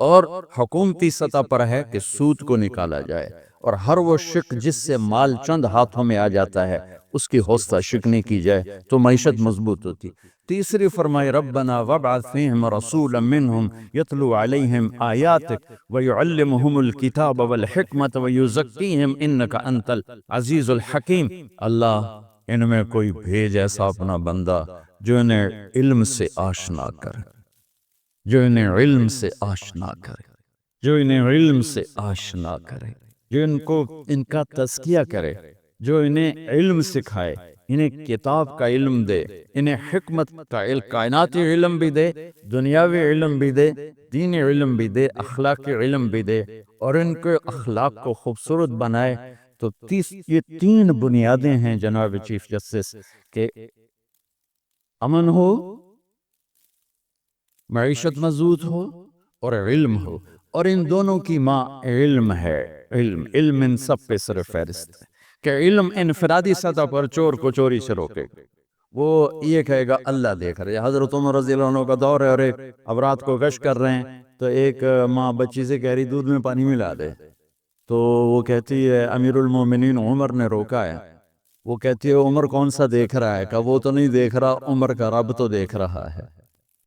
اور حکومتی سطح پر ہے کہ سود کو نکالا جائے، اور ہر وہ شک جس سے مال چند ہاتھوں میں آ جاتا ہے اس کی حوصلہ شکنی کی جائے تو معیشت مضبوط ہوتی. تیسری فرمائے ربنا وابعث فیہم رسولا منہم یتلو علیہم آیاتک ویعلمہم الکتاب والحکمت ویزکیہم انکا انت العزیز الحکیم. اللہ ان میں کوئی بھیج ایسا اپنا بندہ جو انہیں علم سے آشنا کرے، جو انہیں علم سے آشنا کرے، جو انہیں علم سے آشنا کرے، جو ان کو ان کا تزکیہ کرے، جو انہیں علم سکھائے، انہیں کتاب کا علم دے، انہیں حکمت کا کائناتی علم بھی دے، دنیاوی علم بھی دے، دینی علم بھی دے، اخلاقی علم بھی دے، اور ان کے اخلاق کو خوبصورت بنائے. تو یہ 3 بنیادیں ہیں جناب چیف جسٹس کہ امن ہو، معیشت مضبوط ہو اور علم ہو. اور ان دونوں کی ماں علم ہے. علم ان سب پہ سر فہرست ہے کہ علم انفرادی سطح پر چور کو چوری سے روکے گا. وہ یہ کہے گا اللہ دیکھ رہے. حضرت عمر رضی اللہ عنہ کا دور ہے، اور ایک اب رات کو گشت کر رہے ہیں تو ایک ماں بچی سے کہہ رہی دودھ میں پانی ملا دے. تو وہ کہتی ہے امیر المومنین عمر نے روکا ہے. وہ کہتی ہے عمر کون سا دیکھ رہا ہے؟ کہ وہ تو نہیں دیکھ رہا، عمر کا رب تو دیکھ رہا ہے.